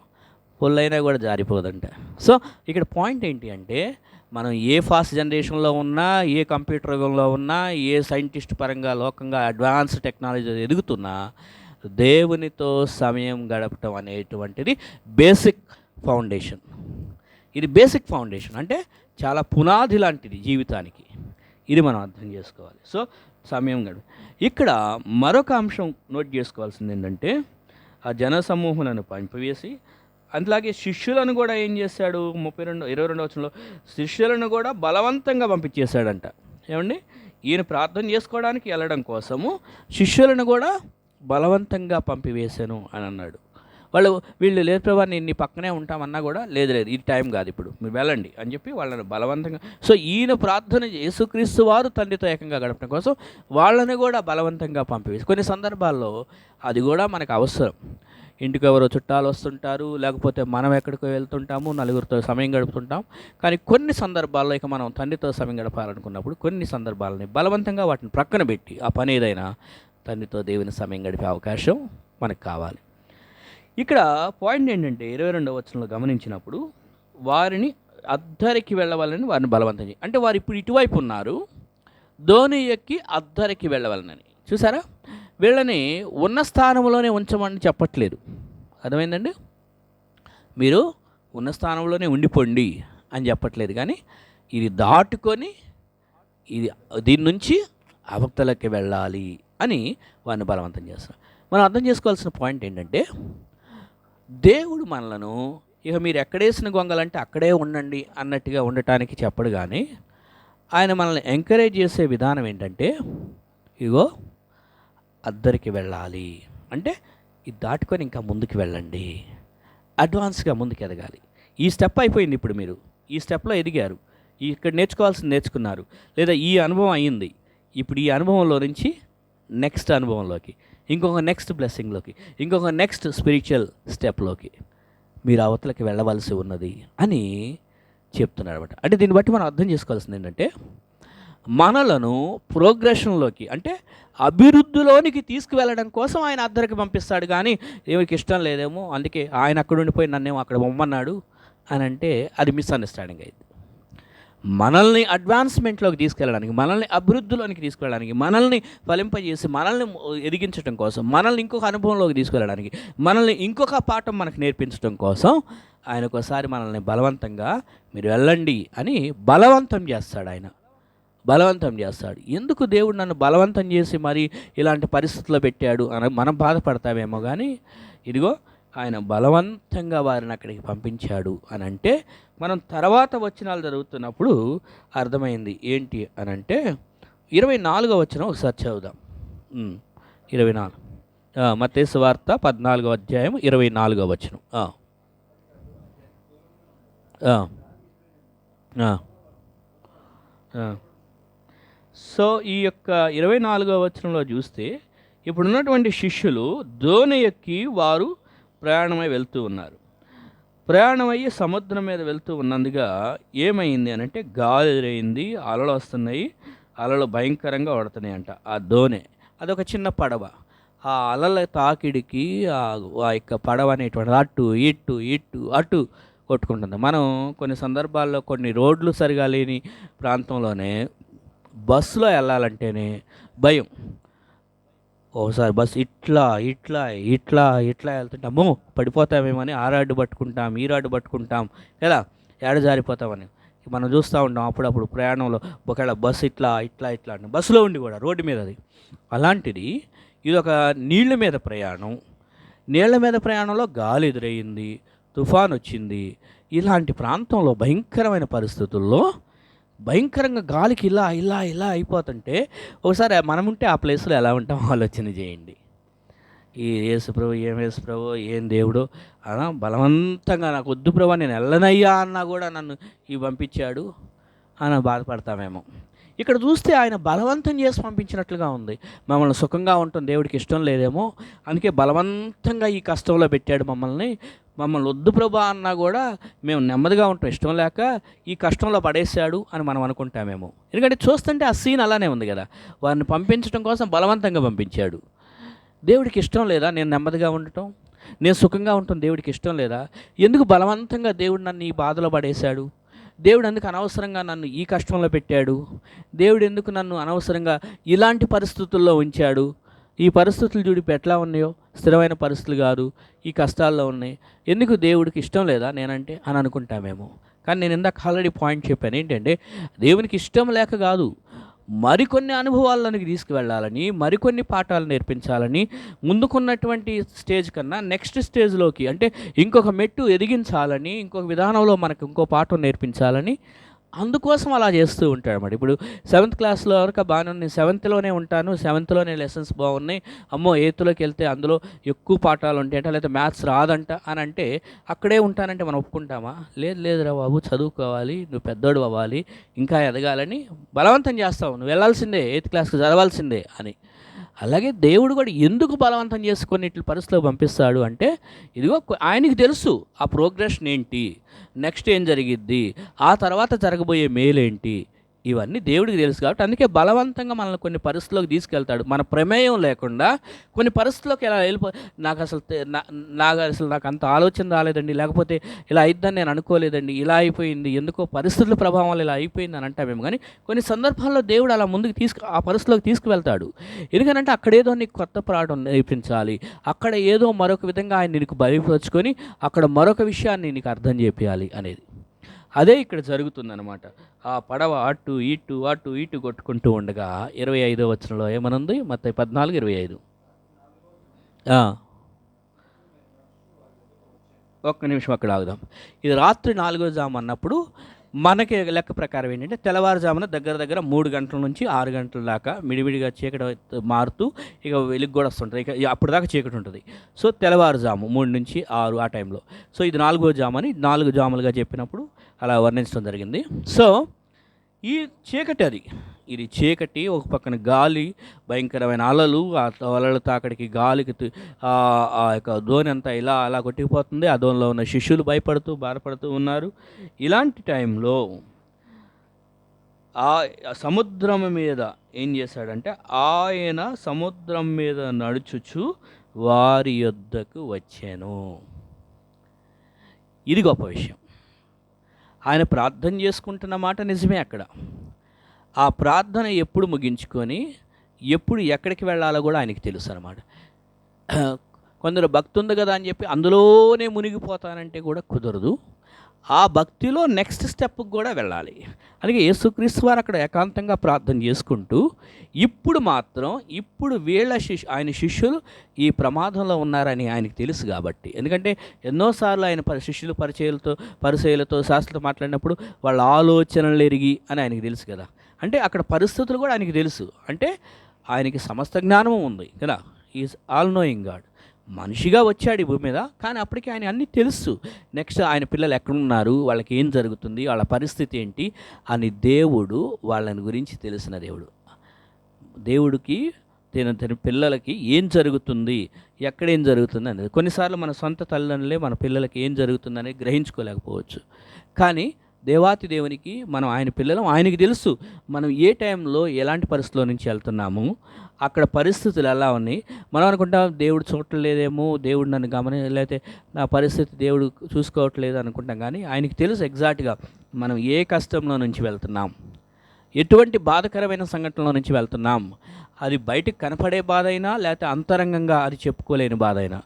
Speaker 2: పొల్లైనా కూడా జారిపోదంట. సో ఇక్కడ పాయింట్ ఏంటి అంటే, మనం ఏ ఫాస్ట్ జనరేషన్లో ఉన్నా, ఏ కంప్యూటర్ యుగంలో ఉన్నా, ఏ సైంటిస్ట్ పరంగా లోకంగా అడ్వాన్స్ టెక్నాలజీ ఎదుగుతున్నా, దేవునితో సమయం గడపటం అనేటువంటిది బేసిక్ ఫౌండేషన్. ఇది బేసిక్ ఫౌండేషన్ అంటే చాలా పునాది లాంటిది జీవితానికి. ఇది మనం అర్థం చేసుకోవాలి. సో సమయం ఇక్కడ మరొక అంశం నోట్ చేసుకోవాల్సింది ఏంటంటే, ఆ జనసమూహులను పంపివేసి అలాగే శిష్యులను కూడా ఏం చేశాడు? 22 వచనంలో శిష్యులను కూడా బలవంతంగా పంపించేశాడంట. ఏమండి, ఈయన ప్రార్థన చేసుకోవడానికి వెళ్ళడం కోసము శిష్యులను కూడా బలవంతంగా పంపివేశాను అని అన్నాడు. వీళ్ళు లేదు ప్రభా, నేను నీ పక్కనే ఉంటామన్నా కూడా లేదు ఇది టైం కాదు, ఇప్పుడు మీరు వెళ్ళండి అని చెప్పి వాళ్ళని బలవంతంగా. సో ఈయన ప్రార్థన యేసుక్రీస్తు వారు తండ్రితో ఏకంగా గడపడం కోసం వాళ్ళని కూడా బలవంతంగా పంపివేసి, కొన్ని సందర్భాల్లో అది కూడా మనకు అవసరం. ఇంటికి ఎవరో చుట్టాలు వస్తుంటారు, లేకపోతే మనం ఎక్కడికో వెళ్తుంటాము, నలుగురితో సమయం గడుపుతుంటాం. కానీ కొన్ని సందర్భాల్లో ఇక మనం తండ్రితో సమయం గడపాలనుకున్నప్పుడు కొన్ని సందర్భాలని బలవంతంగా వాటిని ప్రక్కన పెట్టి ఆ పని ఏదైనా తండ్రితో దేవుని సమయం గడిపే అవకాశం మనకు కావాలి. ఇక్కడ పాయింట్ ఏంటంటే 22వ వచనంలో గమనించినప్పుడు వారిని అద్దరికి వెళ్ళవాలని వారిని బలవంతం చేయి, అంటే వారు ఇప్పుడు ఇటువైపు ఉన్నారు, ధోని ఎక్కి అద్దరికి వెళ్ళవాలని. చూసారా, వీళ్ళని ఉన్న స్థానంలోనే ఉంచమని చెప్పట్లేదు. అర్థమైందండి? మీరు ఉన్న స్థానంలోనే ఉండిపోండి అని చెప్పట్లేదు, కానీ ఇది దాటుకొని దీని నుంచి అవతలకి వెళ్ళాలి అని వారిని బలవంతం చేస్తారు. మనం అర్థం చేసుకోవాల్సిన పాయింట్ ఏంటంటే, దేవుడు మనలను ఇక మీరు ఎక్కడేసిన గొంగలంటే అక్కడే ఉండండి అన్నట్టుగా ఉండటానికి చెప్పడు, కానీ ఆయన మనల్ని ఎంకరేజ్ చేసే విధానం ఏంటంటే, ఇగో అద్దరికి వెళ్ళాలి అంటే ఇది దాటుకొని ఇంకా ముందుకు వెళ్ళండి, అడ్వాన్స్గా ముందుకు ఎదగాలి. ఈ స్టెప్ అయిపోయింది, ఇప్పుడు మీరు ఈ స్టెప్లో ఎదిగారు, ఇక్కడ నేర్చుకోవాల్సింది నేర్చుకున్నారు, లేదా ఈ అనుభవం అయ్యింది, ఇప్పుడు ఈ అనుభవంలో నుంచి నెక్స్ట్ అనుభవంలోకి, ఇంకొక నెక్స్ట్ బ్లెస్సింగ్లోకి, ఇంకొక నెక్స్ట్ స్పిరిచువల్ స్టెప్లోకి మీరు అవతలకి వెళ్ళవలసి ఉన్నది అని చెప్తున్నాడు అనమాట. అంటే దీన్ని బట్టి మనం అర్థం చేసుకోవాల్సింది ఏంటంటే, మనలను ప్రోగ్రెషన్లోకి అంటే అభివృద్ధిలోనికి తీసుకువెళ్ళడం కోసం ఆయన అద్దరికి పంపిస్తాడు, కానీ ఎవరికి ఇష్టం లేదేమో అందుకే ఆయన అక్కడ ఉండిపోయి నన్నేమో అక్కడ బొమ్మన్నాడు అని అంటే అది మిస్అండర్స్టాండింగ్ అయింది. మనల్ని అడ్వాన్స్మెంట్లోకి తీసుకెళ్ళడానికి, మనల్ని అభివృద్ధిలోనికి తీసుకెళ్ళడానికి, మనల్ని ఫలింపజేసి మనల్ని ఎదిగించడం కోసం, మనల్ని ఇంకొక అనుభవంలోకి తీసుకెళ్ళడానికి, మనల్ని ఇంకొక పాఠం మనకు నేర్పించడం కోసం ఆయన ఒకసారి మనల్ని బలవంతంగా మీరు వెళ్ళండి అని బలవంతం చేస్తాడు. ఆయన బలవంతం చేస్తాడు. ఎందుకు దేవుడు నన్ను బలవంతం చేసి మరి ఇలాంటి పరిస్థితుల్లో పెట్టాడు అని మనం బాధపడతామేమో, కానీ ఇదిగో ఆయన బలవంతంగా వారిని అక్కడికి పంపించాడు అని అంటే మనం తర్వాత వచనాలు జరుగుతున్నప్పుడు అర్థమైంది ఏంటి అని అంటే 24వ వచనం ఒకసారి చదువుదాం. 24 మత్తయి సువార్త 14వ అధ్యాయం 24వ వచనం. సో ఈ యొక్క 24వ వచనంలో చూస్తే ఇప్పుడున్నటువంటి శిష్యులు దోణి ఎక్కి వారు ప్రయాణమై వెళ్తూ ఉన్నారు. ప్రయాణమయ్యి సముద్రం మీద వెళ్తూ ఉన్నందుగా ఏమైంది అని అంటే గాలి ఎదురైంది, అలలు వస్తున్నాయి, అలలు భయంకరంగా పడుతున్నాయి అంట. ఆ దోణి అదొక చిన్న పడవ. ఆ అలల తాకిడికి ఆ ఆ యొక్క పడవ అనేటువంటిది అటు ఇటు ఇటు అటు కొట్టుకుంటుంది. మనం కొన్ని సందర్భాల్లో కొన్ని రోడ్లు సరిగా లేని ప్రాంతంలోనే బస్సులో వెళ్ళాలంటేనే భయం. ఓసారి బస్సు ఇట్లా ఇట్లా ఇట్లా ఇట్లా వెళ్తుంటే అమ్మో పడిపోతామేమో అని ఆ రాడ్డు పట్టుకుంటాం, ఈ రాడ్డు పట్టుకుంటాం కదా, ఏడ జారిపోతామని మనం చూస్తూ ఉంటాం అప్పుడప్పుడు ప్రయాణంలో. ఒకవేళ బస్సు ఇట్లా ఇట్లా ఇట్లా అంటే బస్సులో ఉండి కూడా రోడ్డు మీద అది. అలాంటిది ఇది ఒక నీళ్ళ మీద ప్రయాణం. నీళ్ళ మీద ప్రయాణంలో గాలి ఎదురయ్యింది, తుఫాన్ వచ్చింది. ఇలాంటి ప్రాంతంలో భయంకరమైన పరిస్థితుల్లో భయంకరంగా గాలికి ఇలా ఇలా ఇలా అయిపోతుంటే ఒకసారి మనం ఉంటే ఆ ప్లేస్లో ఎలా ఉంటామో ఆలోచన చేయండి. ఈ యేసు ప్రభు ఏం యేసు ప్రభు ఏం దేవుడు బలవంతంగా నాకు వద్దు ప్రభు నేను వెళ్ళనయ్యా అన్నా కూడా నన్ను పంపించాడు అని బాధపడతామేమో. ఇక్కడ చూస్తే ఆయన బలవంతం చేసి పంపించినట్లుగా ఉంది. మమ్మల్ని సుఖంగా ఉండటం దేవుడికి ఇష్టం లేదేమో, అందుకే బలవంతంగా ఈ కష్టంలో పెట్టాడు మమ్మల్ని వద్దు ప్రభా అన్నా కూడా మేము నెమ్మదిగా ఉంటాం ఇష్టం లేక ఈ కష్టంలో పడేశాడు అని మనం అనుకుంటామేమో. ఎందుకంటే చూస్తుంటే ఆ సీన్ అలానే ఉంది కదా, వారిని పంపించడం కోసం బలవంతంగా పంపించాడు. దేవుడికి ఇష్టం లేదా నేను నెమ్మదిగా ఉండటం, నేను సుఖంగా ఉండటం దేవుడికి ఇష్టం లేదా? ఎందుకు బలవంతంగా దేవుడు నన్ను ఈ బాధలో పడేశాడు? దేవుడు ఎందుకు అనవసరంగా నన్ను ఈ కష్టంలో పెట్టాడు? దేవుడు ఎందుకు నన్ను అనవసరంగా ఇలాంటి పరిస్థితుల్లో ఉంచాడు? ఈ పరిస్థితులు చూడిపి ఎట్లా ఉన్నాయో, స్థిరమైన పరిస్థితులు కాదు, ఈ కష్టాల్లో ఉన్నాయి. ఎందుకు దేవుడికి ఇష్టం లేదా నేనంటే అని అనుకుంటామేమో. కానీ నేను ఇందాక ఆల్రెడీ పాయింట్ చెప్పాను ఏంటంటే, దేవునికి ఇష్టం లేక కాదు, మరికొన్ని అనుభవాల్లోనికి తీసుకువెళ్ళాలని, మరికొన్ని పాఠాలు నేర్పించాలని, ముందుకున్నటువంటి స్టేజ్ కన్నా నెక్స్ట్ స్టేజ్లోకి అంటే ఇంకొక మెట్టు ఎదిగించాలని, ఇంకొక విధానంలో మనకు ఇంకో పాఠం నేర్పించాలని, అందుకోసం అలా చేస్తూ ఉంటాడు అన్నమాట. ఇప్పుడు 7th క్లాస్లో వరకు బాగానే ఉంది, 7thలోనే ఉంటాను, 7thలోనే లెసన్స్ బాగున్నాయి, అమ్మో 8thలోకి వెళ్తే అందులో ఎక్కువ పాఠాలు ఉంటాయంట, లేకపోతే మ్యాథ్స్ రాదంట అని అంటే అక్కడే ఉంటానంటే మనం ఒప్పుకుంటామా? లేదురా బాబు చదువుకోవాలి, నువ్వు పెద్దోడు అవ్వాలి, ఇంకా ఎదగాలని బలవంతం చేస్తావు, నువ్వు వెళ్ళాల్సిందే, 8th క్లాస్కి చదవాల్సిందే అని. అలాగే దేవుడు కూడా ఎందుకు బలవంతం చేసుకొని ఇట్ల పరిస్థితిలో పంపిస్తాడు అంటే, ఇదిగో ఆయనకి తెలుసు ఆ ప్రోగ్రెషన్ ఏంటి, నెక్స్ట్ ఏం జరిగిద్ది, ఆ తర్వాత జరగబోయే మేలేంటి, ఇవన్నీ దేవుడికి తెలుసు. కాబట్టి అందుకే బలవంతంగా మనల్ని కొన్ని పరిస్థితుల్లోకి తీసుకెళ్తాడు. మన ప్రమేయం లేకుండా కొన్ని పరిస్థితుల్లోకి ఎలా నాకు అంత ఆలోచన రాలేదండి, లేకపోతే ఇలా అయిద్దని నేను అనుకోలేదండి, ఇలా అయిపోయింది, ఎందుకో పరిస్థితుల ప్రభావం వల్ల ఇలా అయిపోయింది అని అంటామేమో. కానీ కొన్ని సందర్భాల్లో దేవుడు అలా ముందుకు ఆ పరిస్థితిలోకి తీసుకువెళ్తాడు. ఎందుకనంటే అక్కడేదో నీకు కొత్త పాఠం నేర్పించాలి, అక్కడ ఏదో మరొక విధంగా ఆయన నీకు బయలుపరుచుకొని అక్కడ మరొక విషయాన్ని నీకు అర్థం చేయాలి అనేది. అదే ఇక్కడ జరుగుతుందన్నమాట. ఆ పడవ అటు ఇటు కొట్టుకుంటూ ఉండగా 25వ వచనంలో ఏమనుంది? మత్తయి 14:25. ఒక్క నిమిషం అక్కడ ఆగుదాం. ఇది రాత్రి 4వ జాము అన్నప్పుడు మనకి లెక్క ప్రకారం ఏంటంటే తెల్లవారుజామున దగ్గర 3 గంటల నుంచి 6 గంటల దాకా మిడివిడిగా చీకటి మారుతూ ఇక వెలుగు కూడా వస్తుంటుంది. ఇక అప్పుడు దాకా చీకటి ఉంటుంది. సో తెల్లవారుజాము 3 నుంచి 6 ఆ టైంలో. సో ఇది 4వ జాము అని 4 జాములుగా చెప్పినప్పుడు అలా వర్ణించడం జరిగింది. సో ఈ చీకటి ఇది చీకటి, ఒక పక్కన గాలి, భయంకరమైన అలలు, ఆ అలల తాకడికి గాలికి ఆ యొక్క దోణి అంతా ఇలా అలా కొట్టుకుపోతుంది. ఆ దోణిలో ఉన్న శిష్యులు భయపడుతూ బాధపడుతూ ఉన్నారు. ఇలాంటి టైంలో ఆ సముద్రం మీద ఏం చేశాడంటే, ఆయన సముద్రం మీద నడుచుచు వారి యొద్దకు వచ్చాను. ఇది గొప్ప విషయం. ఆయన ప్రార్థన చేసుకుంటున్న మాట నిజమే. అక్కడ ఆ ప్రార్థన ఎప్పుడు ముగించుకొని ఎప్పుడు ఎక్కడికి వెళ్ళాలో కూడా ఆయనకి తెలుసు అన్నమాట. కొందరు భక్తి ఉంది కదా అని చెప్పి అందులోనే మునిగిపోతానంటే కూడా కుదరదు. ఆ భక్తిలో నెక్స్ట్ స్టెప్కి కూడా వెళ్ళాలి. అలాగే యేసుక్రీస్తు వారు అక్కడ ఏకాంతంగా ప్రార్థన చేసుకుంటూ ఇప్పుడు వీళ్ళ ఆయన శిష్యులు ఈ ప్రమాదంలో ఉన్నారని ఆయనకు తెలుసు కాబట్టి, ఎందుకంటే ఎన్నోసార్లు ఆయన శిష్యులు పరిచయులతో శాస్త్రులతో మాట్లాడినప్పుడు వాళ్ళ ఆలోచనలు ఎరిగి అని ఆయనకు తెలుసు కదా. అంటే అక్కడ పరిస్థితులు కూడా ఆయనకి తెలుసు. అంటే ఆయనకి సమస్త జ్ఞానము ఉంది కదా. Is all knowing God. మనిషిగా వచ్చాడు ఈ భూమి మీద, కానీ అప్పటికి ఆయన అన్నీ తెలుసు. నెక్స్ట్ ఆయన పిల్లలు ఎక్కడున్నారు, వాళ్ళకి ఏం జరుగుతుంది, వాళ్ళ పరిస్థితి ఏంటి అని దేవుడు వాళ్ళని గురించి తెలిసిన దేవుడు. దేవుడికి తన పిల్లలకి ఏం జరుగుతుంది, ఎక్కడేం జరుగుతుంది అనేది కొన్నిసార్లు మన సొంత తల్లిదండ్రులే మన పిల్లలకి ఏం జరుగుతుందని గ్రహించుకోలేకపోవచ్చు. కానీ దేవాతి దేవునికి మనం ఆయన పిల్లలం, ఆయనకి తెలుసు మనం ఏ టైంలో ఎలాంటి పరిస్థితుల్లో నుంచి వెళ్తున్నాము, అక్కడ పరిస్థితులు ఎలా ఉన్నాయి. మనం అనుకుంటాం దేవుడు చూడలేదేమో, దేవుడు నన్ను లేకపోతే నా పరిస్థితి దేవుడు చూసుకోవట్లేదు అనుకుంటాం. కానీ ఆయనకి తెలుసు ఎగ్జాక్ట్గా మనం ఏ కష్టంలో నుంచి వెళ్తున్నాం, ఎటువంటి బాధకరమైన సంఘటనలో నుంచి వెళ్తున్నాం. అది బయటకు కనపడే బాధ అయినా లేకపోతే అంతరంగంగా అది చెప్పుకోలేని బాధ అయినా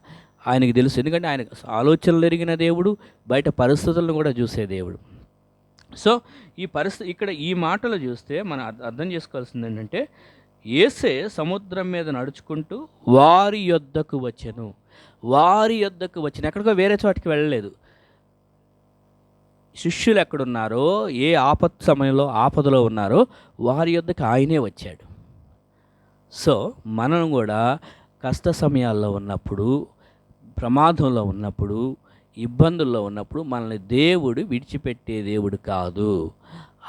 Speaker 2: ఆయనకి తెలుసు. ఎందుకంటే ఆయన ఆలోచనలు ఎరిగిన దేవుడు, బయట పరిస్థితులను కూడా చూసే దేవుడు. సో ఈ పరిస్థితి ఇక్కడ ఈ మాటలు చూస్తే మనం అర్థం చేసుకోవాల్సింది ఏంటంటే, యేసే సముద్రం మీద నడుచుకుంటూ వారి యొద్దకు వచ్చెను. వారి యొద్దకు వచ్చిన, ఎక్కడికో వేరే చోటికి వెళ్ళలేదు. శిష్యులు ఎక్కడున్నారో, ఏ సమయంలో ఆపదలో ఉన్నారో వారి యొద్దకు ఆయనే వచ్చాడు. సో మనం కూడా కష్ట సమయాల్లో ఉన్నప్పుడు, ప్రమాదంలో ఉన్నప్పుడు, ఇబ్బందుల్లో ఉన్నప్పుడు మనల్ని దేవుడు విడిచిపెట్టే దేవుడు కాదు.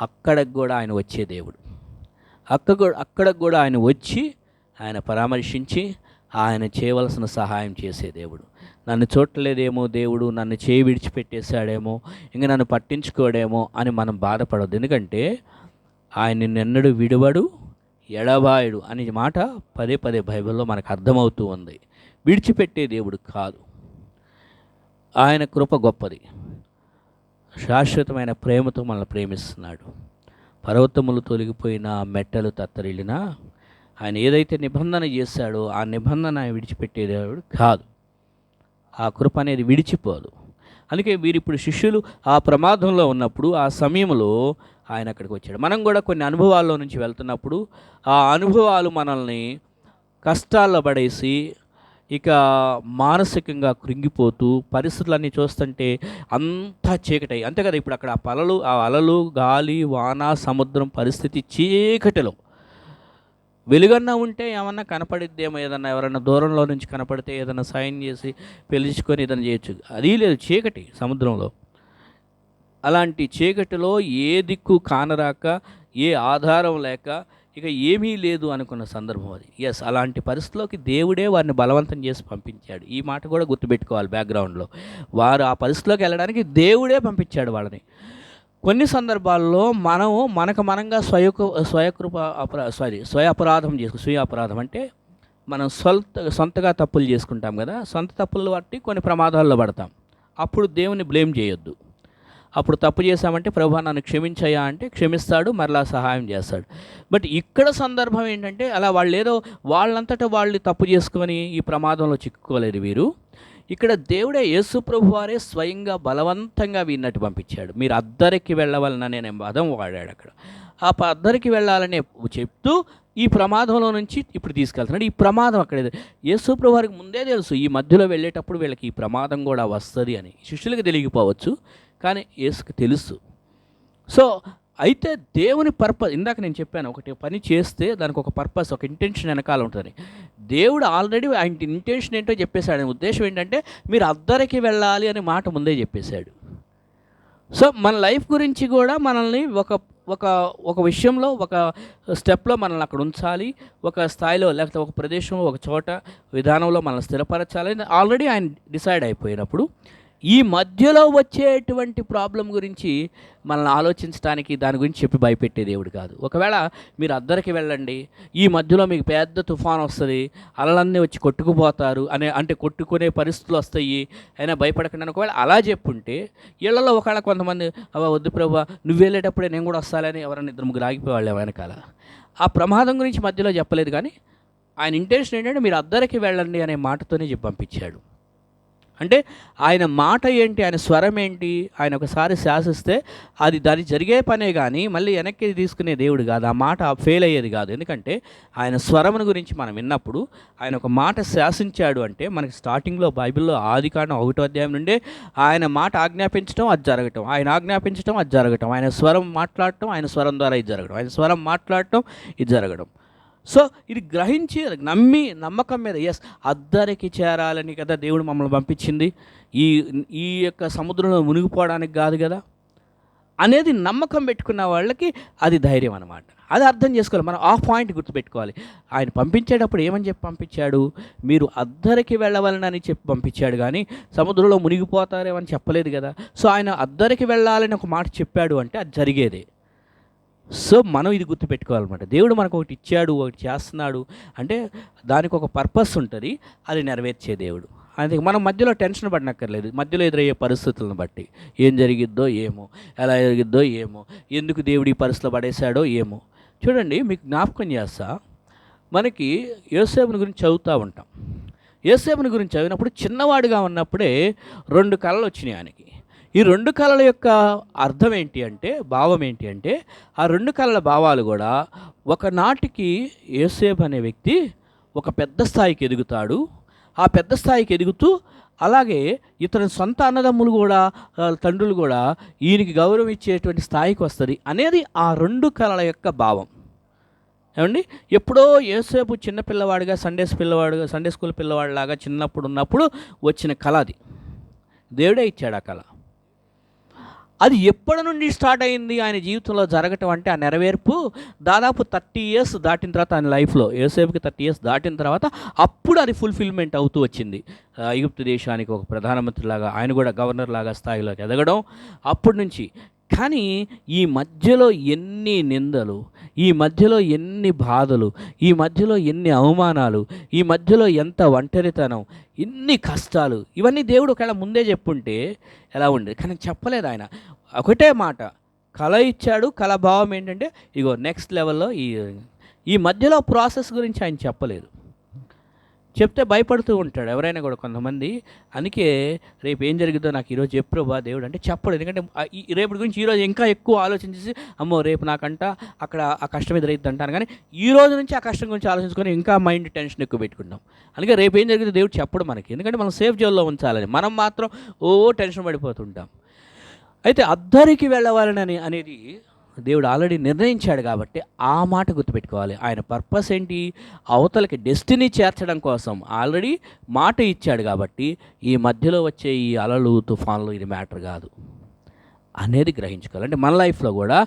Speaker 2: అక్కడికి కూడా ఆయన వచ్చే దేవుడు. అక్కడికి కూడా ఆయన వచ్చి ఆయన పరామర్శించి ఆయన చేయవలసిన సహాయం చేసే దేవుడు. నన్ను చూడలేదేమో దేవుడు, నన్ను చేయి విడిచిపెట్టేశాడేమో, ఇంక నన్ను పట్టించుకోడేమో అని మనం బాధపడద్దు. ఎందుకంటే ఆయన నిన్నెన్నడూ విడువడు, ఎడబాయుడు అనే మాట పదే పదే బైబిల్లో మనకు అర్థమవుతూ ఉంది. విడిచిపెట్టే దేవుడు కాదు. ఆయన కృప గొప్పది. శాశ్వతమైన ప్రేమతో మనల్ని ప్రేమిస్తున్నాడు. పర్వతములు తొలగిపోయినా, మెట్టలు తత్తరిల్లినా ఆయన ఏదైతే నిబంధన చేశాడో ఆ నిబంధన ఆయన విడిచిపెట్టే దేవుడు కాదు. ఆ కృప అనేది విడిచిపోదు. అందుకే వీరిప్పుడు శిష్యులు ఆ ప్రమాదంలో ఉన్నప్పుడు, ఆ సమయంలో ఆయన అక్కడికి వచ్చాడు. మనం కూడా కొన్ని అనుభవాల్లో నుంచి వెళ్తున్నప్పుడు ఆ అనుభవాలు మనల్ని కష్టాల్లో పడేసి ఇక మానసికంగా కృంగిపోతూ పరిస్థితులన్నీ చూస్తుంటే అంతా చీకటాయి. అంతే కదా, ఇప్పుడు అక్కడ ఆ అలలు, గాలి, వాన, సముద్రం పరిస్థితి చీకటిలో. వెలుగన్నా ఉంటే ఏమన్నా కనపడిద్దేమో, ఏదన్నా ఎవరన్నా దూరంలో నుంచి కనపడితే ఏదన్నా సైన్ చేసి పిలుచుకొని ఏదైనా చేయొచ్చు. అది లేదు, చీకటి సముద్రంలో. అలాంటి చీకటిలో ఏ దిక్కు కానరాక, ఏ ఆధారం లేక, ఇక ఏమీ లేదు అనుకున్న సందర్భం అది. ఎస్, అలాంటి పరిస్థితిలోకి దేవుడే వారిని బలవంతం చేసి పంపించాడు. ఈ మాట కూడా గుర్తుపెట్టుకోవాలి బ్యాక్గ్రౌండ్లో. వారు ఆ పరిస్థితిలోకి వెళ్ళడానికి దేవుడే పంపించాడు వాళ్ళని. కొన్ని సందర్భాల్లో మనము మనంగా స్వయ అపరాధం అంటే మనం సొంతగా తప్పులు చేసుకుంటాం కదా. సొంత తప్పులు బట్టి కొన్ని ప్రమాదాల్లో పడతాం. అప్పుడు దేవుని బ్లేమ్ చేయొద్దు. అప్పుడు తప్పు చేశామంటే ప్రభువా నన్ను క్షమించయ్యా అంటే క్షమిస్తాడు, మరలా సహాయం చేస్తాడు. బట్ ఇక్కడ సందర్భం ఏంటంటే, అలా వాళ్ళంతటా వాళ్ళు తప్పు చేసుకొని ఈ ప్రమాదంలో చిక్కుకోలేదు వీరు. ఇక్కడ దేవుడే, యేసు ప్రభువారే స్వయంగా బలవంతంగా వీరినట్టు పంపించాడు. మీరు అద్దరికి వెళ్ళవాలని అనే పదం వాడాడు అక్కడ. ఆ అద్దరికి వెళ్ళాలనే చెప్తూ ఈ ప్రమాదంలో నుంచి ఇప్పుడు తీసుకెళ్తున్నాడు. ఈ ప్రమాదం అక్కడ యేసు ప్రభువారికి ముందే తెలుసు, ఈ మధ్యలో వెళ్ళేటప్పుడు వీళ్ళకి ఈ ప్రమాదం కూడా వస్తుంది అని. శిష్యులకు తెలియకపోవచ్చు, కానీ యేసుకు తెలుసు. సో అయితే దేవుని పర్పస్, ఇందాక నేను చెప్పాను, ఒకటి పని చేస్తే దానికి ఒక పర్పస్, ఒక ఇంటెన్షన్ వెనకాల ఉంటుంది. దేవుడు ఆల్రెడీ ఆయన ఇంటెన్షన్ ఏంటో చెప్పేశాడు. ఆయన ఉద్దేశం ఏంటంటే మీరు అద్దరికి వెళ్ళాలి అనే మాట ముందే చెప్పేశాడు. సో మన లైఫ్ గురించి కూడా మనల్ని ఒక విషయంలో, ఒక స్టెప్లో మనల్ని అక్కడ ఉంచాలి, ఒక స్థాయిలో లేకపోతే ఒక ప్రదేశంలో, ఒక చోట, విధానంలో మనల్ని స్థిరపరచాలి ఆల్రెడీ ఆయన డిసైడ్ అయిపోయినప్పుడు, ఈ మధ్యలో వచ్చేటువంటి ప్రాబ్లం గురించి మనల్ని ఆలోచించడానికి, దాని గురించి చెప్పి భయపెట్టే దేవుడు కాదు. ఒకవేళ మీరు అద్దరికి వెళ్ళండి, ఈ మధ్యలో మీకు పెద్ద తుఫాను వస్తుంది, అలలన్నీ వచ్చి కొట్టుకుపోతారు అంటే కొట్టుకునే పరిస్థితులు వస్తాయి, అయినా భయపడకండి అని ఒకవేళ అలా చెప్పుంటే, ఇళ్లలో ఒకవేళ కొంతమంది వద్దు ప్రభువా నువ్వు వెళ్ళేటప్పుడే నేను కూడా వస్తాలని ఎవరైనా 2-3 ఆగిపోయేవాళ్ళు వెనకాల. ఆ ప్రమాదం గురించి మధ్యలో చెప్పలేదు. కానీ ఆయన ఇంటెన్షన్ ఏంటంటే మీరు అద్దరికి వెళ్ళండి అనే మాటతోనే చెప్పి పంపించాడు. అంటే ఆయన మాట ఏంటి, ఆయన స్వరం ఏంటి, ఆయన ఒకసారి శాసిస్తే అది దాని జరిగే పనే కానీ మళ్ళీ వెనక్కి తీసుకునే దేవుడు కాదు. ఆ మాట ఫెయిల్ అయ్యేది కాదు. ఎందుకంటే ఆయన స్వరమును గురించి మనం విన్నప్పుడు, ఆయన ఒక మాట శాసించాడు అంటే మనకి స్టార్టింగ్లో బైబిల్లో ఆదికాండం 1వ అధ్యాయం నుండే ఆయన మాట ఆజ్ఞాపించడం, అది జరగటం, ఆయన ఆజ్ఞాపించడం, అది జరగటం, ఆయన స్వరం మాట్లాడటం, ఆయన స్వరం ద్వారా ఇది జరగడం, ఆయన స్వరం మాట్లాడటం, ఇది జరగడం. సో ఇది గ్రహించి నమ్మకం మీద, ఎస్ అద్దరికి చేరాలని కదా దేవుడు మమ్మల్ని పంపించింది, ఈ యొక్క సముద్రంలో మునిగిపోవడానికి కాదు కదా అనేది నమ్మకం పెట్టుకున్న వాళ్ళకి అది ధైర్యం అన్నమాట. అది అర్థం చేసుకోవాలి. మనం ఆ పాయింట్ గుర్తుపెట్టుకోవాలి. ఆయన పంపించేటప్పుడు ఏమని చెప్పి పంపించాడు? మీరు అద్దరికి వెళ్ళవాలని చెప్పి పంపించాడు, కానీ సముద్రంలో మునిగిపోతారేమని చెప్పలేదు కదా. సో ఆయన అద్దరికి వెళ్ళాలని ఒక మాట చెప్పాడు అంటే అది జరిగేదే. సో మనం ఇది గుర్తుపెట్టుకోవాలన్నమాట. దేవుడు మనకు ఒకటి ఇచ్చాడు, ఒకటి చేస్తున్నాడు అంటే దానికి ఒక పర్పస్ ఉంటుంది, అది నెరవేర్చే దేవుడు. అందుకే మనం మధ్యలో టెన్షన్ పడనక్కర్లేదు. మధ్యలో ఎదురయ్యే పరిస్థితులను బట్టి ఏం జరిగిద్దో ఏమో, ఎలా జరిగిద్దో ఏమో, ఎందుకు దేవుడు ఈ పరిస్థితిలో పడేశాడో ఏమో. చూడండి, మీకు జ్ఞాపకం చేస్తా, మనకి యోసేపుని గురించి చదువుతూ ఉంటాం. యోసేపుని గురించి చదివినప్పుడు చిన్నవాడిగా ఉన్నప్పుడే 2 కళలు వచ్చినాయి ఆయనకి. ఈ 2 కళల యొక్క అర్థం ఏంటి అంటే, భావం ఏంటి అంటే, ఆ 2 కళల భావాలు కూడా ఒకనాటికి యోసేపు అనే వ్యక్తి ఒక పెద్ద స్థాయికి ఎదుగుతాడు. ఆ పెద్ద స్థాయికి ఎదుగుతూ అలాగే ఇతని సొంత అన్నదమ్ములు కూడా, తండ్రులు కూడా ఈయనకి గౌరవం ఇచ్చేటువంటి స్థాయికి వస్తుంది అనేది ఆ 2 కళల యొక్క భావం. ఏమండి, ఎప్పుడో యోసేపు చిన్నపిల్లవాడిగా సండే స్కూల్ పిల్లవాడిలాగా చిన్నప్పుడు ఉన్నప్పుడు వచ్చిన కళ అది. దేవుడే ఇచ్చాడు ఆ కళ. అది ఎప్పటి నుండి స్టార్ట్ అయింది ఆయన జీవితంలో జరగటం అంటే, ఆ నెరవేర్పు దాదాపు 30 years దాటిన తర్వాత ఆయన లైఫ్లో, యోసేపుకి 30 years దాటిన తర్వాత అప్పుడు అది ఫుల్ఫిల్మెంట్ అవుతూ వచ్చింది. ఈజిప్ట్ దేశానికి ఒక ప్రధానమంత్రిలాగా, ఆయన కూడా గవర్నర్ లాగా స్థాయిలోకి ఎదగడం అప్పటి నుంచి. కానీ ఈ మధ్యలో ఎన్ని నిందలు, ఈ మధ్యలో ఎన్ని బాధలు, ఈ మధ్యలో ఎన్ని అవమానాలు, ఈ మధ్యలో ఎంత ఒంటరితనం, ఇన్ని కష్టాలు, ఇవన్నీ దేవుడు ఒకవేళ ముందే చెప్పుంటే ఎలా ఉండేది. కానీ చెప్పలేదు ఆయన. ఒకటే మాట, కళ ఇచ్చాడు. కళ భావం ఏంటంటే ఇగో నెక్స్ట్ లెవెల్లో ఈ మధ్యలో ప్రాసెస్ గురించి ఆయన చెప్పలేదు. చెప్తే భయపడుతూ ఉంటాడు ఎవరైనా కూడా, కొంతమంది. అందుకే రేపు ఏం జరుగుతుందో నాకు ఈరోజు చెప్పు బా దేవుడు అంటే చెప్పడు. ఎందుకంటే రేపటి గురించి ఈరోజు ఇంకా ఎక్కువ ఆలోచించేసి, అమ్మో రేపు నాకంట అక్కడ ఆ కష్టం ఎదురైద్ది అంటాను. కానీ ఈ రోజు నుంచి ఆ కష్టం గురించి ఆలోచించుకొని ఇంకా మైండ్ టెన్షన్ ఎక్కువ పెట్టుకుంటాం. అందుకే రేపు ఏం జరిగిందో దేవుడు చెప్పడు మనకి, ఎందుకంటే మనం సేఫ్ జోన్లో ఉంచాలని. మనం మాత్రం టెన్షన్ పడిపోతుంటాం. అయితే అద్దరికి వెళ్ళవాలని అనేది దేవుడు ఆల్రెడీ నిర్ణయించాడు కాబట్టి ఆ మాట గుర్తుపెట్టుకోవాలి. ఆయన పర్పస్ ఏంటి? అవతలకి డెస్టినీ చేర్చడం కోసం ఆల్రెడీ మాట ఇచ్చాడు కాబట్టి ఈ మధ్యలో వచ్చే ఈ అలలు, తుఫాన్లు ఇది మ్యాటర్ కాదు అనేది గ్రహించుకోవాలి. అంటే మన లైఫ్లో కూడా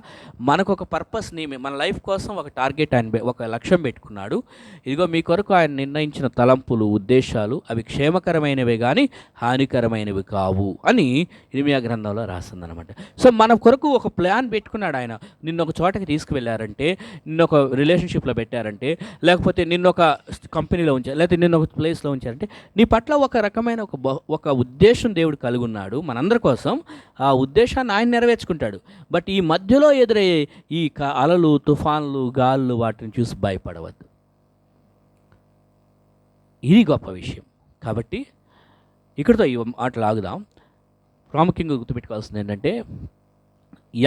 Speaker 2: మనకు ఒక పర్పస్ని, మన లైఫ్ కోసం ఒక టార్గెట్ ఆయన ఒక లక్ష్యం పెట్టుకున్నాడు. ఇదిగో మీ కొరకు ఆయన నిర్ణయించిన తలంపులు, ఉద్దేశాలు అవి క్షేమకరమైనవే కానీ హానికరమైనవి కావు అని ఇర్మియా గ్రంథంలో రాసిందనమాట. సో మన కొరకు ఒక ప్లాన్ పెట్టుకున్నాడు ఆయన. నిన్నొక చోటకి తీసుకువెళ్ళారంటే, నిన్నొక రిలేషన్షిప్లో పెట్టారంటే, లేకపోతే నిన్నొక కంపెనీలో ఉంచారు, లేకపోతే నిన్నొక ప్లేస్లో ఉంచారంటే నీ పట్ల ఒక రకమైన ఒక ఉద్దేశం దేవుడు కలిగి ఉన్నాడు మనందరి కోసం. ఆ ఉద్దేశాన్ని ఆయన నెరవేర్చుకుంటాడు. బట్ ఈ మధ్యలో ఎదురయ్యే ఈ అలలు, తుఫాన్లు, గాళ్ళు, వాటిని చూసి భయపడవద్దు. ఇది గొప్ప విషయం. కాబట్టి ఇక్కడితో ఈ మాటలు ఆగుదాం. ప్రాముఖ్యంగా గుర్తుపెట్టుకోవాల్సింది ఏంటంటే,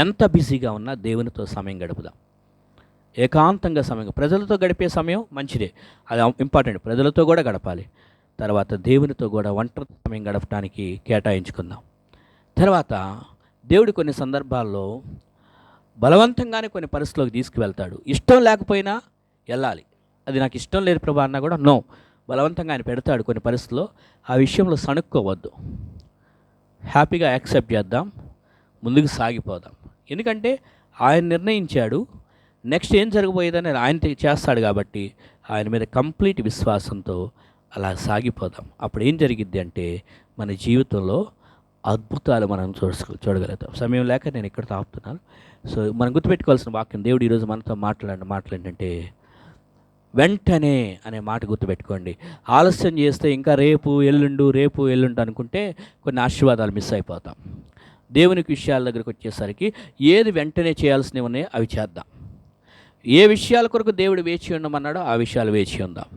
Speaker 2: ఎంత బిజీగా ఉన్నా దేవునితో సమయం గడుపుదాం. ఏకాంతంగా సమయం, ప్రజలతో గడిపే సమయం మంచిదే, అది ఇంపార్టెంట్, ప్రజలతో కూడా గడపాలి. తర్వాత దేవునితో కూడా ఒంటరి సమయం గడపడానికి కేటాయించుకుందాం. తర్వాత దేవుడు కొన్ని సందర్భాల్లో బలవంతంగానే కొన్ని పరిస్థితుల్లోకి తీసుకువెళ్తాడు. ఇష్టం లేకపోయినా వెళ్ళాలి. అది నాకు ఇష్టం లేదు ప్రభా అన్నా కూడా నో, బలవంతంగా ఆయన పెడతాడు కొన్ని పరిస్థితుల్లో. ఆ విషయంలో సణుక్కోవద్దు, హ్యాపీగా యాక్సెప్ట్ చేద్దాం, ముందుకు సాగిపోదాం. ఎందుకంటే ఆయన నిర్ణయించాడు, నెక్స్ట్ ఏం జరగబోయేదని ఆయన చేస్తాడు కాబట్టి ఆయన మీద కంప్లీట్ విశ్వాసంతో అలా సాగిపోదాం. అప్పుడు ఏం జరిగిద్ది అంటే, మన జీవితంలో అద్భుతాలు మనం చూడగలుగుతాం. సమయం లేక నేను ఇక్కడ ఆపుతున్నాను. సో మనం గుర్తుపెట్టుకోవాల్సిన వాక్యం, దేవుడు ఈరోజు మనతో మాట్లాడిన మాటలు ఏంటంటే, వెంటనే అనే మాట గుర్తుపెట్టుకోండి. ఆలస్యం చేస్తే ఇంకా రేపు ఎల్లుండు అనుకుంటే కొన్ని ఆశీర్వాదాలు మిస్ అయిపోతాం. దేవునికి విషయాల దగ్గరికి వచ్చేసరికి ఏది వెంటనే చేయాల్సినవి ఉన్నాయో అవి చేద్దాం. ఏ విషయాల కొరకు దేవుడు వేచి ఉండమన్నాడో ఆ విషయాలు వేచి ఉందాం.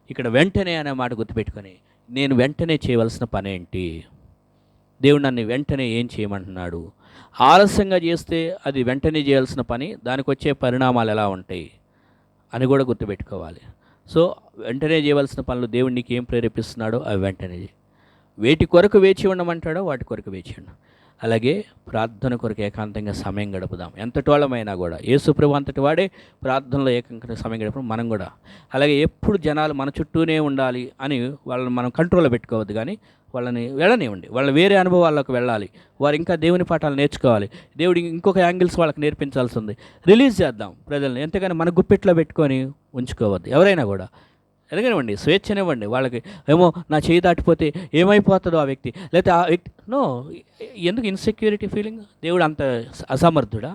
Speaker 2: ఇక్కడ వెంటనే అనే మాట గుర్తుపెట్టుకొని, నేను వెంటనే చేయవలసిన పని ఏంటి, దేవుడు నన్ను వెంటనే ఏం చేయమంటున్నాడు, ఆలస్యంగా చేస్తే అది వెంటనే చేయాల్సిన పని, దానికి వచ్చే పరిణామాలు ఎలా ఉంటాయి అని కూడా గుర్తుపెట్టుకోవాలి. సో వెంటనే చేయవలసిన పనులు దేవుడు నీకు ఏం ప్రేరేపిస్తున్నాడో అవి వెంటనే వేటి కొరకు వేచి ఉండమంటాడో వాటి కొరకు వేచి ఉండు. అలాగే ప్రార్థన కొరకు ఏకాంతంగా సమయం గడుపుదాం. ఎంతటి వాళ్ళమైనా కూడా యేసుప్రభు అంతటి వాడే ప్రార్థనలో ఏకాంతంగా సమయం గడపడం మనం కూడా. అలాగే ఎప్పుడు జనాలు మన చుట్టూనే ఉండాలి అని వాళ్ళని మనం కంట్రోల్లో పెట్టుకోవద్దు, కానీ వాళ్ళని వెళ్ళనివ్వండి. వాళ్ళ వేరే అనుభవాల్లోకి వెళ్ళాలి. వారు ఇంకా దేవుని పాఠాలు నేర్చుకోవాలి. దేవుడి ఇంకొక యాంగిల్స్ వాళ్ళకి నేర్పించాల్సి ఉంది. రిలీజ్ చేద్దాం ప్రజల్ని, ఎంతగానో మన గుప్పిట్లో పెట్టుకొని ఉంచుకోవద్దు. ఎవరైనా కూడా ఎలాగనివ్వండి, స్వేచ్ఛనివ్వండి. వాళ్ళకి ఏమో నా చేయి దాటిపోతే ఏమైపోతుందో ఆ వ్యక్తి, లేకపోతే ఆ వ్యక్తి నో, ఎందుకు ఇన్సెక్యూరిటీ ఫీలింగ్? దేవుడు అంత అసమర్థుడా?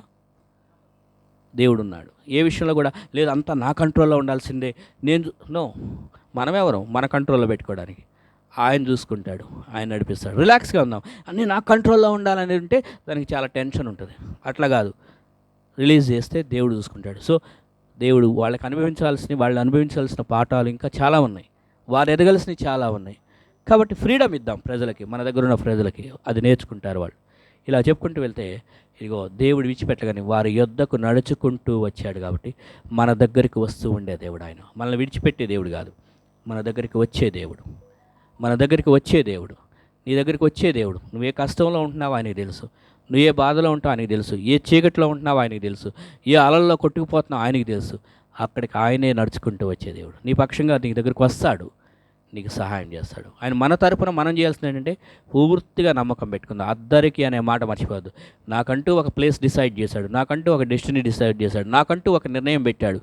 Speaker 2: దేవుడు ఉన్నాడు. ఏ విషయంలో కూడా లేదు అంతా నా కంట్రోల్లో ఉండాల్సిందే, నేను నో. మనమెవరం మన కంట్రోల్లో పెట్టుకోవడానికి? ఆయన చూసుకుంటాడు, ఆయన నడిపిస్తాడు. రిలాక్స్గా ఉందాం. అన్నీ నా కంట్రోల్లో ఉండాలని ఉంటే దానికి చాలా టెన్షన్ ఉంటుంది. అట్లా కాదు, రిలీజ్ చేస్తే దేవుడు చూసుకుంటాడు. సో దేవుడు వాళ్ళు అనుభవించాల్సిన పాఠాలు ఇంకా చాలా ఉన్నాయి, వారు ఎదగాల్సినవి చాలా ఉన్నాయి. కాబట్టి ఫ్రీడమ్ ఇద్దాం ప్రజలకి, మన దగ్గర ఉన్న ప్రజలకి, అది నేర్చుకుంటారు వాళ్ళు. ఇలా చెప్పుకుంటూ వెళ్తే ఇదిగో దేవుడు విడిచిపెట్టగానే వారి యొద్దకు నడుచుకుంటూ వచ్చాడు. కాబట్టి మన దగ్గరికి వస్తూ ఉండే దేవుడు ఆయన, మనల్ని విడిచిపెట్టే దేవుడు కాదు, మన దగ్గరికి వచ్చే దేవుడు. మన దగ్గరికి వచ్చే దేవుడు, నీ దగ్గరికి వచ్చే దేవుడు. నువ్వే కష్టంలో ఉంటున్నావు ఆయనకి తెలుసు, నువ్వు ఏ బాధలో ఉంటావు ఆయనకి తెలుసు, ఏ చీకట్లో ఉంటున్నావు ఆయనకి తెలుసు, ఏ అలల్లో కొట్టుకుపోతున్నావు ఆయనకి తెలుసు. అక్కడికి ఆయనే నడుచుకుంటూ వచ్చే దేవుడు నీ పక్షంగా నీ దగ్గరికి వస్తాడు, నీకు సహాయం చేస్తాడు. ఆయన మన తరపున మనం చేయాల్సింది ఏంటంటే పూర్తిగా నమ్మకం పెట్టుకుందాం. అద్దరికి అనే మాట మర్చిపోవద్దు. నాకంటూ ఒక ప్లేస్ డిసైడ్ చేశాడు, నాకంటూ ఒక డెస్టినీ డిసైడ్ చేశాడు, నాకంటూ ఒక నిర్ణయం పెట్టాడు,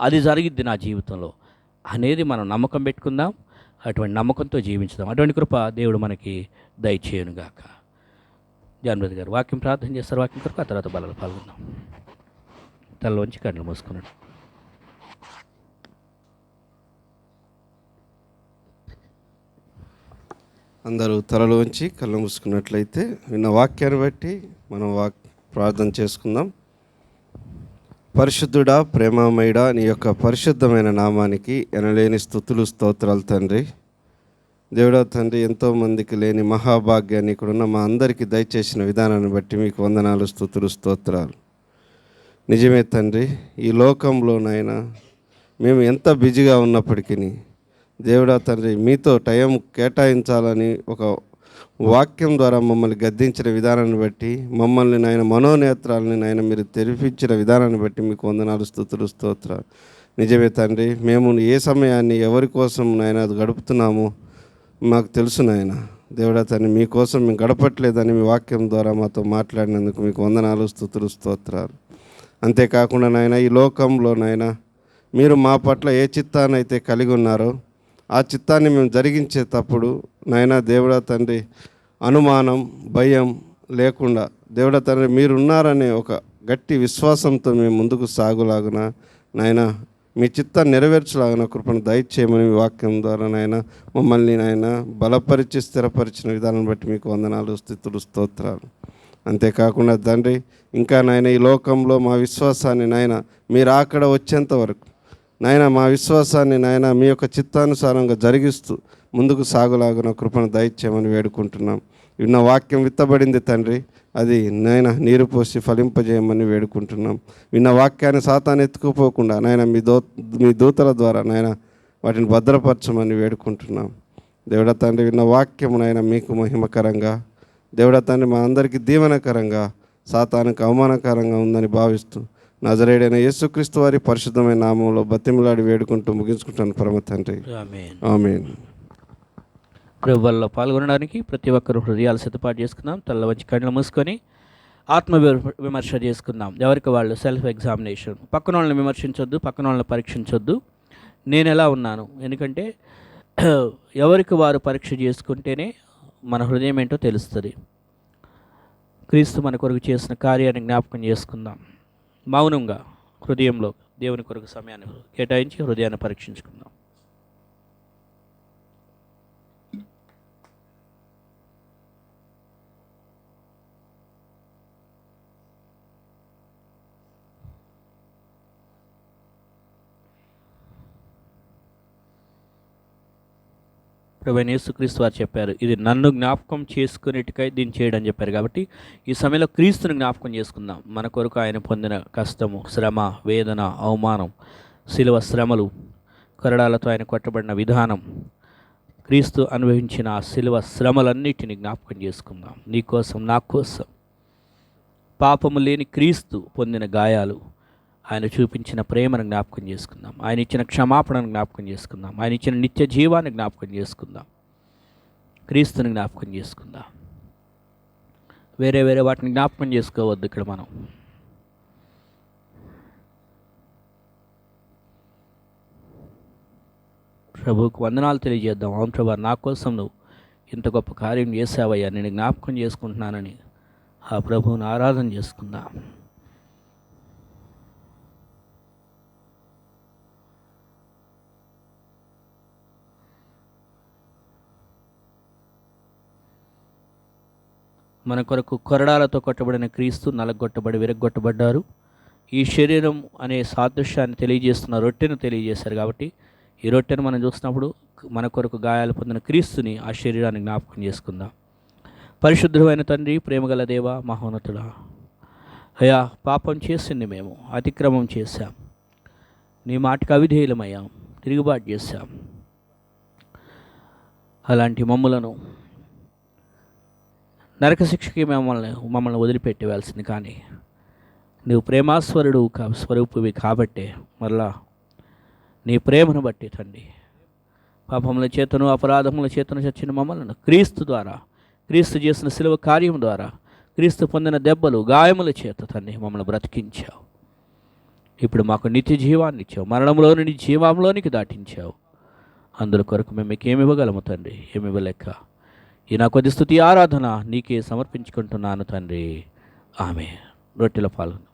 Speaker 2: అది జరిగిద్ది నా జీవితంలో అనేది మనం నమ్మకం పెట్టుకుందాం. అటువంటి నమ్మకంతో జీవించుదాం. అటువంటి కృప దేవుడు మనకి దయచేయునుగాక. జాన్మతి గారు వాక్యం ప్రార్థన చేస్తారు, వాక్యం కొరకు ఆ తర్వాత బలలో పాల్గొందాం. తలలోంచి కళ్ళు మూసుకున్నాడు.
Speaker 3: అందరూ తలలోంచి కళ్ళు మూసుకున్నట్లయితే విన్న వాక్యాన్ని బట్టి మనం ప్రార్థన చేసుకుందాం. పరిశుద్ధుడా, ప్రేమమయుడా, నీ యొక్క పరిశుద్ధమైన నామానికి ఎనలేని స్తుతులు స్తోత్రాలు తండ్రి. దేవుడా తండ్రి, ఎంతోమందికి లేని మహాభాగ్యాన్ని ఇక్కడున్న మా అందరికీ దయచేసిన విధానాన్ని బట్టి మీకు వందనాలు, స్తుతులు స్తోత్రాలు. నిజమే తండ్రి, ఈ లోకంలోనైనా మేము ఎంత బిజీగా ఉన్నప్పటికీ దేవుడా తండ్రి, మీతో టైం కేటాయించాలని ఒక వాక్యం ద్వారా మమ్మల్ని గద్దించిన విధానాన్ని బట్టి, మమ్మల్ని నాయన మనోనేత్రాలని నాయన మీరు తెరిపించిన విధానాన్ని బట్టి మీకు వందనాలు, స్తుతులు స్తోత్రాలు. నిజమే తండ్రి, మేము ఏ సమయాన్ని ఎవరి కోసం నాయన గడుపుతున్నామో మాకు తెలుసు నాయన. దేవుడా తండ్రి, మీకోసం మేము గడపట్లేదని మీ వాక్యం ద్వారా మాతో మాట్లాడినందుకు మీకు వందనాలు, స్తుతులు స్తోత్రాలు. అంతేకాకుండా నాయన, ఈ లోకంలో నాయన మీరు మా పట్ల ఏ చిత్తాన్ని అయితే కలిగి ఉన్నారో ఆ చిత్తాన్ని మేము జరిగించేటప్పుడు నాయన దేవుడా తండ్రి, అనుమానం, భయం లేకుండా దేవుడా తండ్రి మీరున్నారనే ఒక గట్టి విశ్వాసంతో మేము ముందుకు సాగులాగున నాయన మీ చిత్తాన్ని నెరవేర్చలాగిన కృపను దయచేయమని మీ వాక్యం ద్వారా నాయన మమ్మల్ని నాయన బలపరిచి స్థిరపరిచిన విధానం బట్టి మీకు వందనాలు, స్తుతులు స్తోత్రాలు. అంతేకాకుండా తండ్రి, ఇంకా నాయన ఈ లోకంలో మా విశ్వాసాన్ని నాయన మీరు అక్కడ వచ్చేంత వరకు నాయన మా విశ్వాసాన్ని నాయన మీ యొక్క చిత్తానుసారంగా జరిగిస్తూ ముందుకు సాగులాగున కృపను దయచేయమని వేడుకుంటున్నాం. విన్న వాక్యం విత్తబడింది తండ్రి, అది నాయన నీరు పోసి ఫలింపజేయమని వేడుకుంటున్నాం. విన్న వాక్యాన్ని సాతాను ఎత్తుకుపోకుండా నాయన మీ దూతల ద్వారా నాయన వాటిని భద్రపరచమని వేడుకుంటున్నాం. దేవుడా తండ్రి, విన్న వాక్యము నాయన మీకు మహిమకరంగా, దేవుడా తండ్రి మా అందరికీ దీవెనకరంగా, సాతానుకు అవమానకరంగా ఉందని భావిస్తూ నజరేయుడైన యేసుక్రీస్తు వారి పరిశుద్ధమైన నామంలో బతిమలాడి వేడుకుంటూ ముగించుకుంటాను పరమ తండ్రి. ఆమేన్.
Speaker 2: ప్రభువులో పాల్గొనడానికి ప్రతి ఒక్కరు హృదయాలు సిద్ధపాటు చేసుకుందాం. తల్ల వచ్చి కళ్ళు మూసుకొని ఆత్మ విమర్శ చేసుకుందాం. ఎవరికి వాళ్ళు సెల్ఫ్ ఎగ్జామినేషన్. పక్కన వాళ్ళని విమర్శించొద్దు, పక్కన వాళ్ళని పరీక్షించొద్దు. నేను ఎలా ఉన్నాను, ఎందుకంటే ఎవరికి వారు పరీక్ష చేసుకుంటేనే మన హృదయం ఏంటో తెలుస్తుంది. క్రీస్తు మన కొరకు చేసిన కార్యాన్ని జ్ఞాపకం చేసుకుందాం. మౌనంగా హృదయంలో దేవుని కొరకు సమయాన్ని కేటాయించి హృదయాన్ని పరీక్షించుకుందాం. ప్రభువైన యేసుక్రీస్తు వారు చెప్పారు, ఇది నన్ను జ్ఞాపకం చేసుకునేటికై దీన్ని చేయడం చెప్పారు. కాబట్టి ఈ సమయంలో క్రీస్తుని జ్ఞాపకం చేసుకుందాం. మన కొరకు ఆయన పొందిన కష్టము, శ్రమ, వేదన, అవమానం, శిలువ శ్రమలు, కొరడాలతో ఆయన కొట్టబడిన విధానం, క్రీస్తు అనుభవించిన ఆ శిలువ శ్రమలన్నిటిని జ్ఞాపకం చేసుకుందాం. నీ కోసం, నా కోసం పాపము లేని క్రీస్తు పొందిన గాయాలు, ఆయన చూపించిన ప్రేమను జ్ఞాపకం చేసుకుందాం. ఆయన ఇచ్చిన క్షమాపణను జ్ఞాపకం చేసుకుందాం. ఆయన ఇచ్చిన నిత్య జీవాన్ని జ్ఞాపకం చేసుకుందాం. క్రీస్తుని జ్ఞాపకం చేసుకుందాం. వేరే వేరే వాటిని జ్ఞాపకం చేసుకోవద్దు. ఇక్కడ మనం ప్రభువుకు వందనాలు తెలియజేద్దాం. అవును ప్రభా, నా కోసం నువ్వు ఇంత గొప్ప కార్యం చేసావయ్యా, నేను జ్ఞాపకం చేసుకుంటున్నానని ఆ ప్రభువుని ఆరాధన చేసుకుందాం. మన కొరకు కొరడాలతో కొట్టబడిన క్రీస్తు నలగొట్టబడి విరగొట్టబడ్డారు. ఈ శరీరం అనే సాదృశ్యాన్ని తెలియజేస్తున్న రొట్టెను తెలియజేశారు. కాబట్టి ఈ రొట్టెను మనం చూసినప్పుడు మన కొరకు గాయాలు పొందిన క్రీస్తుని, ఆ శరీరాన్ని జ్ఞాపకం చేసుకుందాం. పరిశుద్ధమైన తండ్రి, ప్రేమగల దేవ, మహోన్నతుడా, అయ్యా, పాపం చేసింది మేము, అతిక్రమం చేశాం, నీ మాటకు అవిధేయులమయ్యాం, తిరుగుబాటు చేశాం. అలాంటి మమ్ములను నరకశిక్షకి మమ్మల్ని వదిలిపెట్టేవాల్సింది. కానీ నువ్వు ప్రేమాస్వరుడు స్వరూపువి కాబట్టే మరలా నీ ప్రేమను బట్టి తండ్రి, పాపముల చేతను అపరాధముల చేతను చచ్చిన మమ్మల్ని క్రీస్తు ద్వారా, క్రీస్తు చేసిన శిలువ కార్యం ద్వారా, క్రీస్తు పొందిన దెబ్బలు గాయముల చేత తండ్రి మమ్మల్ని బ్రతికించావు. ఇప్పుడు మాకు నిత్య జీవాన్ని ఇచ్చావు, మరణంలోని నీ జీవంలోనికి దాటించావు. అందుల కొరకు మేము మీకేమి ఇవ్వగలము తండ్రి? ఏమి ఇవ్వలేక ఈ నా కొద్ది స్తుతి ఆరాధన నీకే సమర్పించుకుంటున్నాను తండ్రి. ఆమె రొట్టెల పాల్గొను.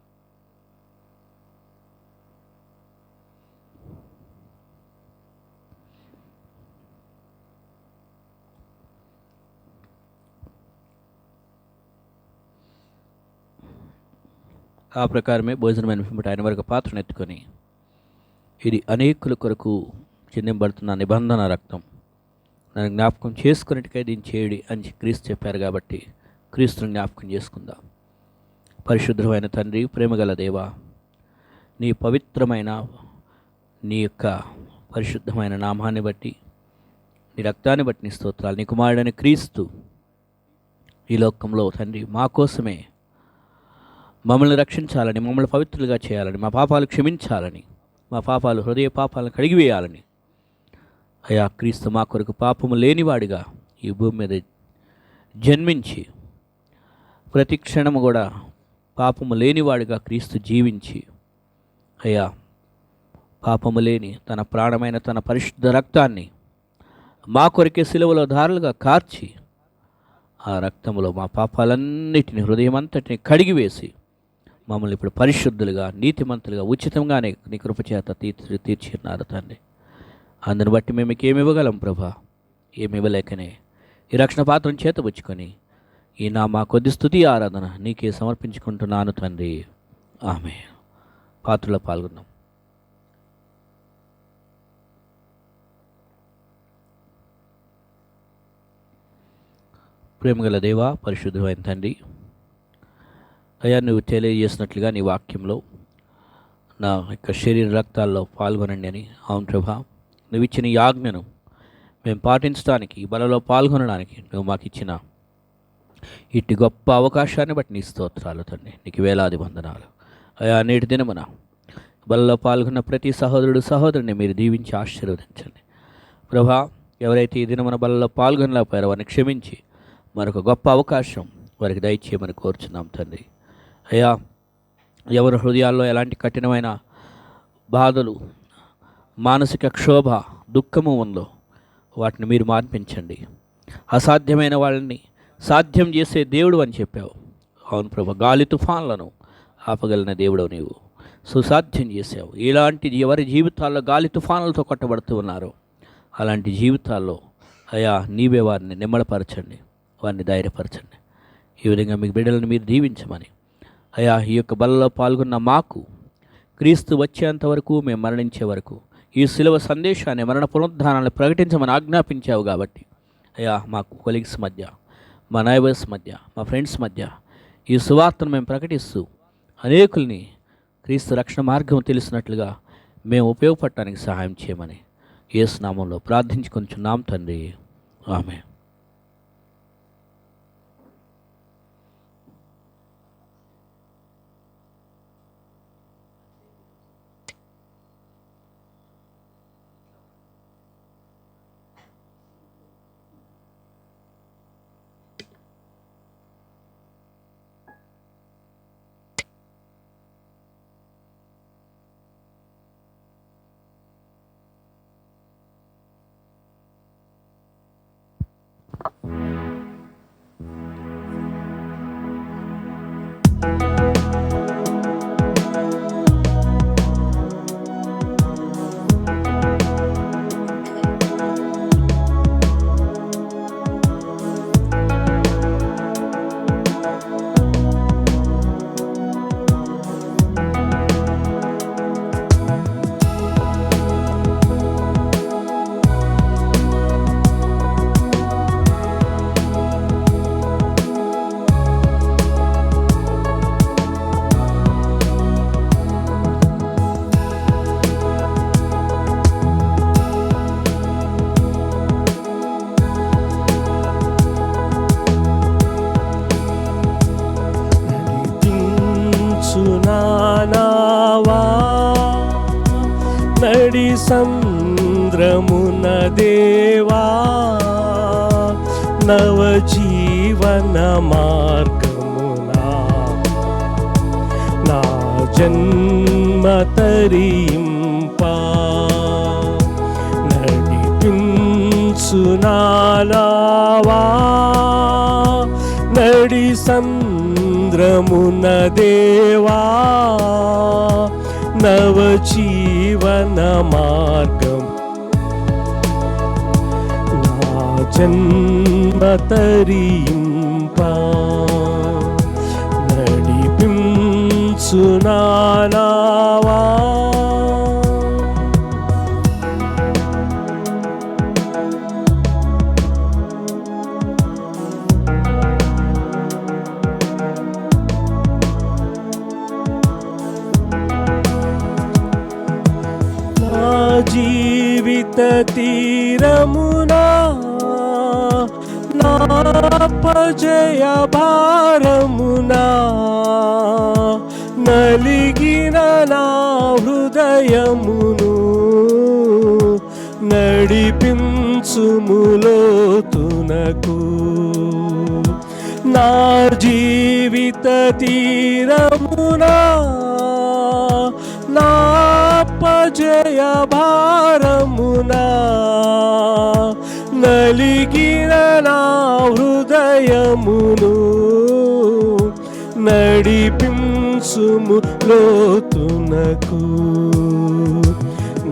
Speaker 2: ఆ ప్రకారమే భోజనమైన పిమ్మట ఆయన వరకు పాత్రను ఎత్తుకొని, ఇది అనేకుల కొరకు చెందింపబడుతున్న నిబంధన రక్తం, నన్ను జ్ఞాపకం చేసుకున్నట్టుగా దీన్ని చేయడి అని క్రీస్తు చెప్పారు. కాబట్టి క్రీస్తుని జ్ఞాపకం చేసుకుందాం. పరిశుద్ధమైన తండ్రి, ప్రేమగల దేవా, నీ పవిత్రమైన నీ యొక్క పరిశుద్ధమైన నామాన్ని బట్టి, నీ రక్తాన్ని బట్టి నీ స్తోత్రాలు. నీ కుమారుడైన క్రీస్తు ఈ లోకంలో తండ్రి మా కోసమే మమ్మల్ని రక్షించాలని, మమ్మల్ని పవిత్రులుగా చేయాలని, మా పాపాలు క్షమించాలని, మా పాపాలు హృదయ పాపాలను కడిగివేయాలని, అయా క్రీస్తు మా కొరకు పాపము లేనివాడిగా ఈ భూమి మీద జన్మించి, ప్రతి క్షణము కూడా పాపము లేనివాడిగా క్రీస్తు జీవించి, అయ్యా పాపము లేని తన ప్రాణమైన తన పరిశుద్ధ రక్తాన్ని మా కొరకే సిలువలో ధారలుగా కార్చి, ఆ రక్తములో మా పాపాలన్నిటిని, హృదయం అంతటిని కడిగివేసి మమ్మల్ని ఇప్పుడు పరిశుద్ధులుగా, నీతిమంతులుగా, ఉచితంగానే నీ కృపచేత తీర్చిన్నారు తండ్రి. అందుని బట్టి మేము మీకు ఏమి ఇవ్వగలం ప్రభా? ఏమి ఇవ్వలేకనే ఈ రక్షణ పాత్రను చేతబుచ్చుకొని ఈ మా కొద్ది స్తుతి ఆరాధన నీకే సమర్పించుకుంటున్నాను తండ్రి. ఆమె పాత్రలో పాల్గొన్నాం. ప్రేమగల దేవా, పరిశుద్ధమైన తండ్రి, అయ్యా నువ్వు తెలియజేసినట్లుగా నీ వాక్యంలో నా యొక్క శరీర రక్తాల్లో పాల్గొనండి అని. అవును ప్రభా, నువ్వు ఇచ్చిన ఈ ఆజ్ఞను మేము పాటించడానికి, బలలో పాల్గొనడానికి నువ్వు మాకు ఇచ్చిన ఇట్టి గొప్ప అవకాశాన్ని బట్టి నీ స్తోత్రాలు తండ్రి. నీకు వేలాది వందనాలు. అయ్యా నేటి దినమున బలలో పాల్గొన్న ప్రతి సహోదరుడు సహోదరుని మీరు దీవించి ఆశీర్వదించండి ప్రభా. ఎవరైతే ఈ దినమున బలలో పాల్గొనలేకపోయారో వారిని క్షమించి మరొక గొప్ప అవకాశం వారికి దయచేయమని కోరుచున్నాం తండ్రి. అయ్యా ఎవరి హృదయాల్లో ఎలాంటి కఠినమైన బాధలు, మానసిక క్షోభ, దుఃఖము ఉందో వాటిని మీరు మార్పించండి. అసాధ్యమైన వాళ్ళని సాధ్యం చేసే దేవుడు అని చెప్పావు. అవును ప్రభా, గాలి తుఫాన్లను ఆపగలిగిన దేవుడు నీవు సుసాధ్యం చేసావు. ఇలాంటి ఎవరి జీవితాల్లో గాలి తుఫానులతో కొట్టబడుతూ ఉన్నారో అలాంటి జీవితాల్లో అయ్యా నీవే వారిని నిమ్మళపరచండి, వారిని ధైర్యపరచండి. ఈ విధంగా మీకు బిడ్డలను మీరు దీవించమని అయ్యా ఈ యొక్క బలలో పాల్గొన్న మాకు క్రీస్తు వచ్చేంత వరకు, మేము మరణించే వరకు ఈ శిలువ సందేశాన్ని, మరణ పునరుద్ధానాన్ని ప్రకటించమని ఆజ్ఞాపించావు. కాబట్టి అయ్యా మా కొలీగ్స్ మధ్య, మా నైబర్స్ మధ్య, మా ఫ్రెండ్స్ మధ్య ఈ సువార్తను మేము ప్రకటిస్తూ అనేకుల్ని క్రీస్తు రక్షణ మార్గం తెలిసినట్లుగా మేము ఉపయోగపడటానికి సహాయం చేయమని యేసు నామంలో ప్రార్థించుకొనిచున్నాం తండ్రి. ఆమేన్.
Speaker 1: సంద్రమున దేవా నవజీవన మార్గమునా నా జన్మ తరింపా నడిపించు నావా నడి సంద్రమున దేవా నవజీవన మార్గం నా జన్మ తరింపా నడిపించు నావా జీవిత తీరమునా నాపజయ భారమునా నలిగిన నా హృదయమును నడిపించుములోతునకు నా జీవిత తీరమునా నాపజయ భారమునా నలిగిన నా హృదయమును నడిపించుము లోతునకు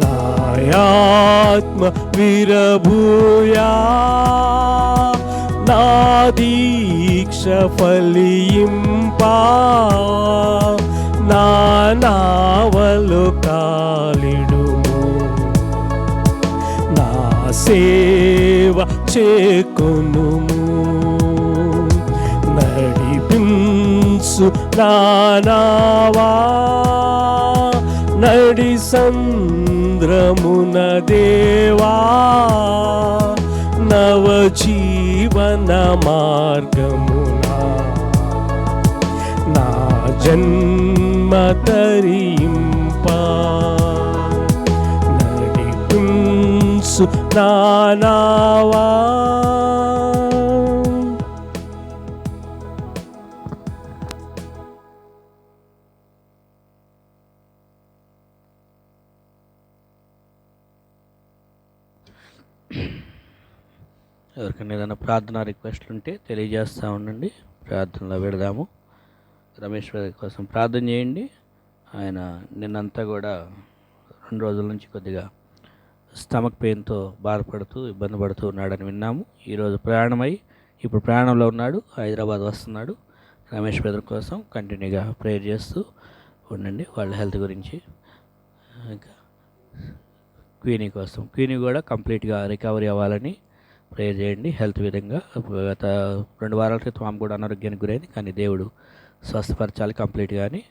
Speaker 1: నాయాత్మ విరభూయా నా దీక్ష ఫలింపా నా నావలు కాలిడుము నా సేవ చేకొనుము నడిపించు నావా నడి సంద్రమున దేవా నవజీవన మార్గమునా నా జన్మ తరింపా నడిపించు నావా
Speaker 2: ఎవరికైనా ఏదైనా ప్రార్థన రిక్వెస్ట్లు ఉంటే తెలియజేస్తూ ఉండండి, ప్రార్థనలో పెడదాము. రమేష్ గారి కోసం ప్రార్థన చేయండి. ఆయన నిన్నంతా కూడా 2 రోజుల నుంచి కొద్దిగా స్టమక్ పెయిన్తో బాధపడుతూ ఇబ్బంది పడుతూ ఉన్నాడని విన్నాము. ఈరోజు ప్రయాణమై ఇప్పుడు ప్రయాణంలో ఉన్నాడు, హైదరాబాద్ వస్తున్నాడు. రమేష్ బ్రదర్ కోసం కంటిన్యూగా ప్రేయర్ చేస్తూ ఉండండి, వాళ్ళ హెల్త్ గురించి. ఇంకా క్వీనీ కోసం, క్వీనీ కూడా కంప్లీట్గా రికవరీ అవ్వాలని ప్రేయర్ చేయండి. హెల్త్ విధంగా గత 2 వారాల క్రితం ఆమె కూడా అనారోగ్యానికి గురైంది, కానీ దేవుడు స్వస్థపరచాలి కంప్లీట్గా అని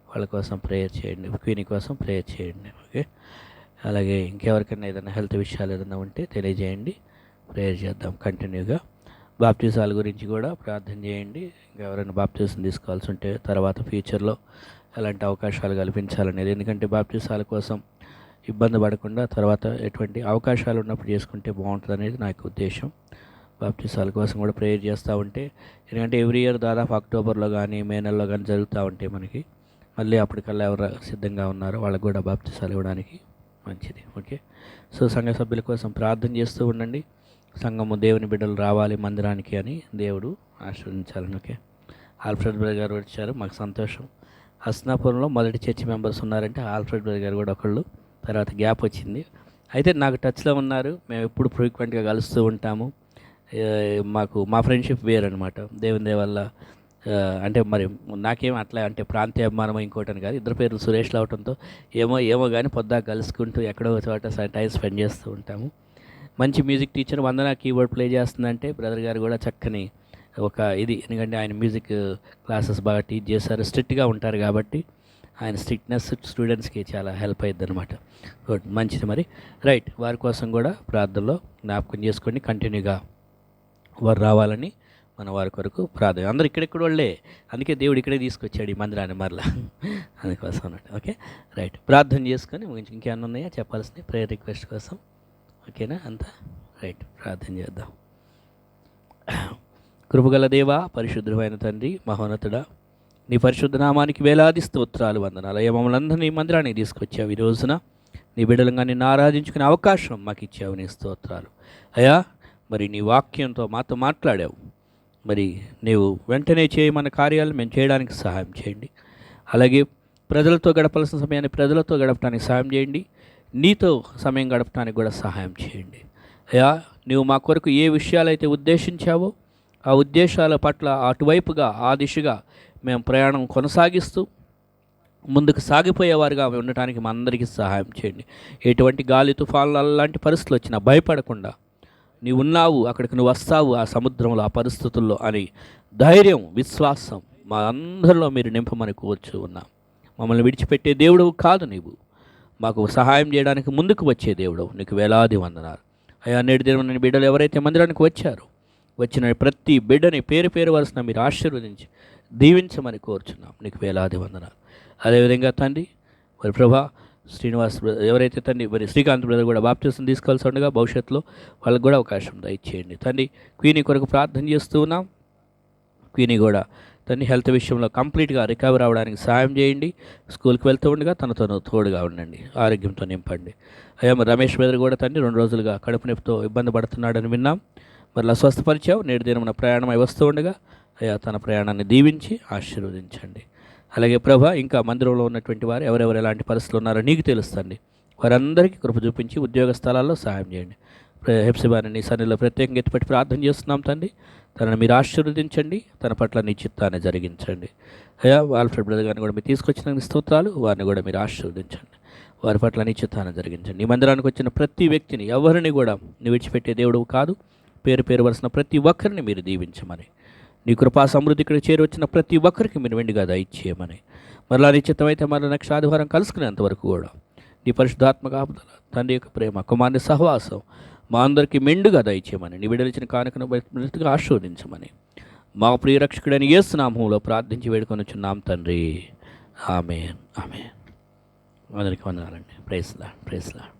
Speaker 2: వాళ్ళ కోసం ప్రేయర్ చేయండి. క్వీనీ కోసం ప్రేయర్ చేయండి. ఓకే, అలాగే ఇంకెవరికైనా ఏదైనా హెల్త్ విషయాలు ఏదైనా ఉంటే తెలియజేయండి, ప్రేయర్ చేద్దాం కంటిన్యూగా. బాప్టిజాల గురించి కూడా ప్రార్థన చేయండి. ఇంకెవరైనా బాప్టిజం తీసుకోవాల్సి ఉంటే తర్వాత ఫ్యూచర్లో ఎలాంటి అవకాశాలు కల్పించాలనేది, ఎందుకంటే బాప్టిజాల కోసం ఇబ్బంది పడకుండా తర్వాత ఎటువంటి అవకాశాలు ఉన్నప్పుడు చేసుకుంటే బాగుంటుంది అనేది నా యొక్క ఉద్దేశం. బాప్టిజాల కోసం కూడా ప్రేయర్ చేస్తూ ఉంటే, ఎందుకంటే ఎవ్రీ ఇయర్ దాదాపు అక్టోబర్లో కానీ మే నెలలో కానీ జరుగుతూ ఉంటాయి మనకి. మళ్ళీ అప్పటికల్లా ఎవరు సిద్ధంగా ఉన్నారో వాళ్ళకు కూడా బాప్టిజాలు ఇవ్వడానికి మంచిది. ఓకే, సో సంఘ సభ్యుల కోసం ప్రార్థన చేస్తూ ఉండండి. సంఘము దేవుని బిడ్డలు రావాలి మందిరానికి అని దేవుడు ఆశీర్వదించాలని. ఓకే, ఆల్ఫ్రెడ్ బ్రదర్ గారు వచ్చారు, మాకు సంతోషం. హస్నాపురంలో మొదటి చర్చి మెంబర్స్ ఉన్నారంటే ఆల్ఫ్రెడ్ బ్రదర్ గారు కూడా ఒకళ్ళు, తర్వాత గ్యాప్ వచ్చింది. అయితే నాకు టచ్లో ఉన్నారు, మేము ఎప్పుడు ఫ్రీక్వెంట్గా కలుస్తూ ఉంటాము. మా ఫ్రెండ్షిప్ వేరనమాట. దేవుని వల్ల అంటే మరి నాకేం అట్లా అంటే ప్రాంతీయ అభిమానం ఇంకోటని కాదు, ఇద్దరు పేర్లు సురేష్లు అవడంతో ఏమో కానీ పొద్దుగా కలుసుకుంటూ ఎక్కడో చోట టైం స్పెండ్ చేస్తూ ఉంటాము. మంచి మ్యూజిక్ టీచర్ వందన కీబోర్డ్ ప్లే చేస్తుందంటే బ్రదర్ గారు కూడా చక్కని ఒక ఇది, ఎందుకంటే ఆయన మ్యూజిక్ క్లాసెస్ బాగా టీచ్ చేస్తారు, స్ట్రిక్ట్గా ఉంటారు కాబట్టి ఆయన స్ట్రిక్ట్నెస్ స్టూడెంట్స్కి చాలా హెల్ప్ అవుతుంది అనమాట. గుడ్, మంచిది. మరి రైట్, వారి కోసం కూడా ప్రార్థనలో జ్ఞాపకం చేసుకోండి, కంటిన్యూగా వారు రావాలని మన వారి కొరకు ప్రార్థన. అందరూ ఇక్కడెక్కడ వాళ్ళే, అందుకే దేవుడు ఇక్కడే తీసుకొచ్చాడు ఈ మందిరాన్ని మరలా, అందుకోసం అన్నట్టు. Okay, right. ప్రార్థన చేసుకొని ముగించి ఇంకేమన్నా ఉన్నాయా చెప్పాల్సింది ప్రేయర్ రిక్వెస్ట్ కోసం? ఓకేనా అంతా? రైట్, ప్రార్థన చేద్దాం. కృపగల దేవా, పరిశుద్ధమైన తండ్రి, మహోన్నతుడా, నీ పరిశుద్ధ నామానికి వేలాది స్తోత్రాలు, వందనాలు. అయ్యా, మమ్మల్ని అందరినీ మందిరానికి తీసుకొచ్చావు. ఈ రోజున నీ బిడ్డలంగా నిన్ను ఆరాధించుకునే అవకాశం మాకు ఇచ్చావు. నీ స్తోత్రాలు అయ్యా. మరి నీ వాక్యంతో మాతో మాట్లాడావు. మరి నీవు వెంటనే చేయమన్న కార్యాలు మేము చేయడానికి సహాయం చేయండి. అలాగే ప్రజలతో గడపాల్సిన సమయాన్ని ప్రజలతో గడపడానికి సహాయం చేయండి. నీతో సమయం గడపడానికి కూడా సహాయం చేయండి అయ్యా. నీవు మా కొరకు ఏ విషయాలైతే ఉద్దేశించావో ఆ ఉద్దేశాల పట్ల అటువైపుగా ఆ దిశగా మేము ప్రయాణం కొనసాగిస్తూ ముందుకు సాగిపోయేవారుగా ఉండటానికి మా అందరికీ సహాయం చేయండి. ఎటువంటి గాలి తుఫాన్లు అలాంటి పరిస్థితులు వచ్చినా భయపడకుండా నీవు ఉన్నావు, అక్కడికి నువ్వు వస్తావు ఆ సముద్రంలో, ఆ పరిస్థితుల్లో అని ధైర్యం, విశ్వాసం మా అందరిలో మీరు నింపమని కోరుచు ఉన్నాం. మమ్మల్ని విడిచిపెట్టే దేవుడవు కాదు, నీవు మాకు సహాయం చేయడానికి ముందుకు వచ్చే దేవుడవు. నీకు వేలాది వందనాలు అయ్యా. నేటి దిన బిడ్డలు ఎవరైతే మందిరానికి వచ్చారో, వచ్చిన ప్రతి బిడ్డని పేరు పేరు వలసిన మీరు ఆశీర్వదించి దీవించమని కోరుచున్నాం. నీకు వేలాది వందనాలు. అదేవిధంగా తండ్రి, మరి ప్రభా శ్రీనివాస్ ఎవరైతే తండ్రి, మరి శ్రీకాంత్ బ్రదర్ కూడా బాప్టిజం తీసుకోవాల్సి ఉండగా భవిష్యత్తులో వాళ్ళకు కూడా అవకాశం దయచేయండి తండ్రి. క్వీనీ కొరకు ప్రార్థన చేస్తూ ఉన్నాం. క్వీనీ కూడా తండ్రి హెల్త్ విషయంలో కంప్లీట్గా రికవర్ అవ్వడానికి సాయం చేయండి. స్కూల్కి వెళ్తూ ఉండగా తనతో తోడుగా ఉండండి, ఆరోగ్యంతో నింపండి అయ్యా. మరి రమేష్ బ్రదర్ కూడా తండ్రి 2 రోజులుగా కడుపు నొప్పితో ఇబ్బంది పడుతున్నాడని విన్నాం. మరి అస్వస్థపరిచావు. నేటి దినమున ప్రయాణం అయి వస్తూ ఉండగా అయ్యా తన ప్రయాణాన్ని దీవించి ఆశీర్వదించండి. అలాగే ప్రభా, ఇంకా మందిరంలో ఉన్నటువంటి వారు ఎవరెవరు ఎలాంటి పరిస్థితులు ఉన్నారో నీకు తెలుస్తుంది. వారందరికీ కృప చూపించి ఉద్యోగ స్థలాల్లో సహాయం చేయండి. హెప్సిబాని నీ సన్నిధిలో ప్రత్యేకంగా ఎత్తిపెట్టి ప్రార్థన చేస్తున్నాం తండ్రి. తనను మీరు ఆశీర్వదించండి, తన పట్ల నీ చిత్తాన్ని జరిగించండి అయ్యా. ఆల్ఫ్రెడ్ బ్రదర్ గారిని కూడా మీరు తీసుకొచ్చిన స్తోత్రాలు, వారిని కూడా మీరు ఆశీర్వదించండి, వారి పట్ల నీ చిత్తాన్ని జరిగించండి. ఈ మందిరానికి వచ్చిన ప్రతి వ్యక్తిని, ఎవరిని కూడా నువ్వు విడిచిపెట్టే దేవుడు కాదు. పేరు పేరు వలసిన ప్రతి ఒక్కరిని మీరు దీవించమని, నీ కృపా సమృద్ధి ఇక్కడ చేరొచ్చిన ప్రతి ఒక్కరికి మీరు వెండిగా దయచేయమని, మరలా నీ చిత్తమైతే మరలా నెక్స్ట్ ఆదివారం కలుసుకునేంతవరకు కూడా నీ పరిశుద్ధాత్మక ఆపుదల, తండ్రి యొక్క ప్రేమ, కుమారుని సహవాసం మా అందరికీ మెండుగా దయచేయమని, నీ విడలిచిన కానుకను బతిగా ఆశీర్వదించమని మా ప్రియ రక్షకుడైన యేసు నామములో ప్రార్థించి వేడుకొనుచున్నాం తండ్రి. ఆమేన్, ఆమేన్. అందరికీ వందనాలండి. Praise lord, praise lord.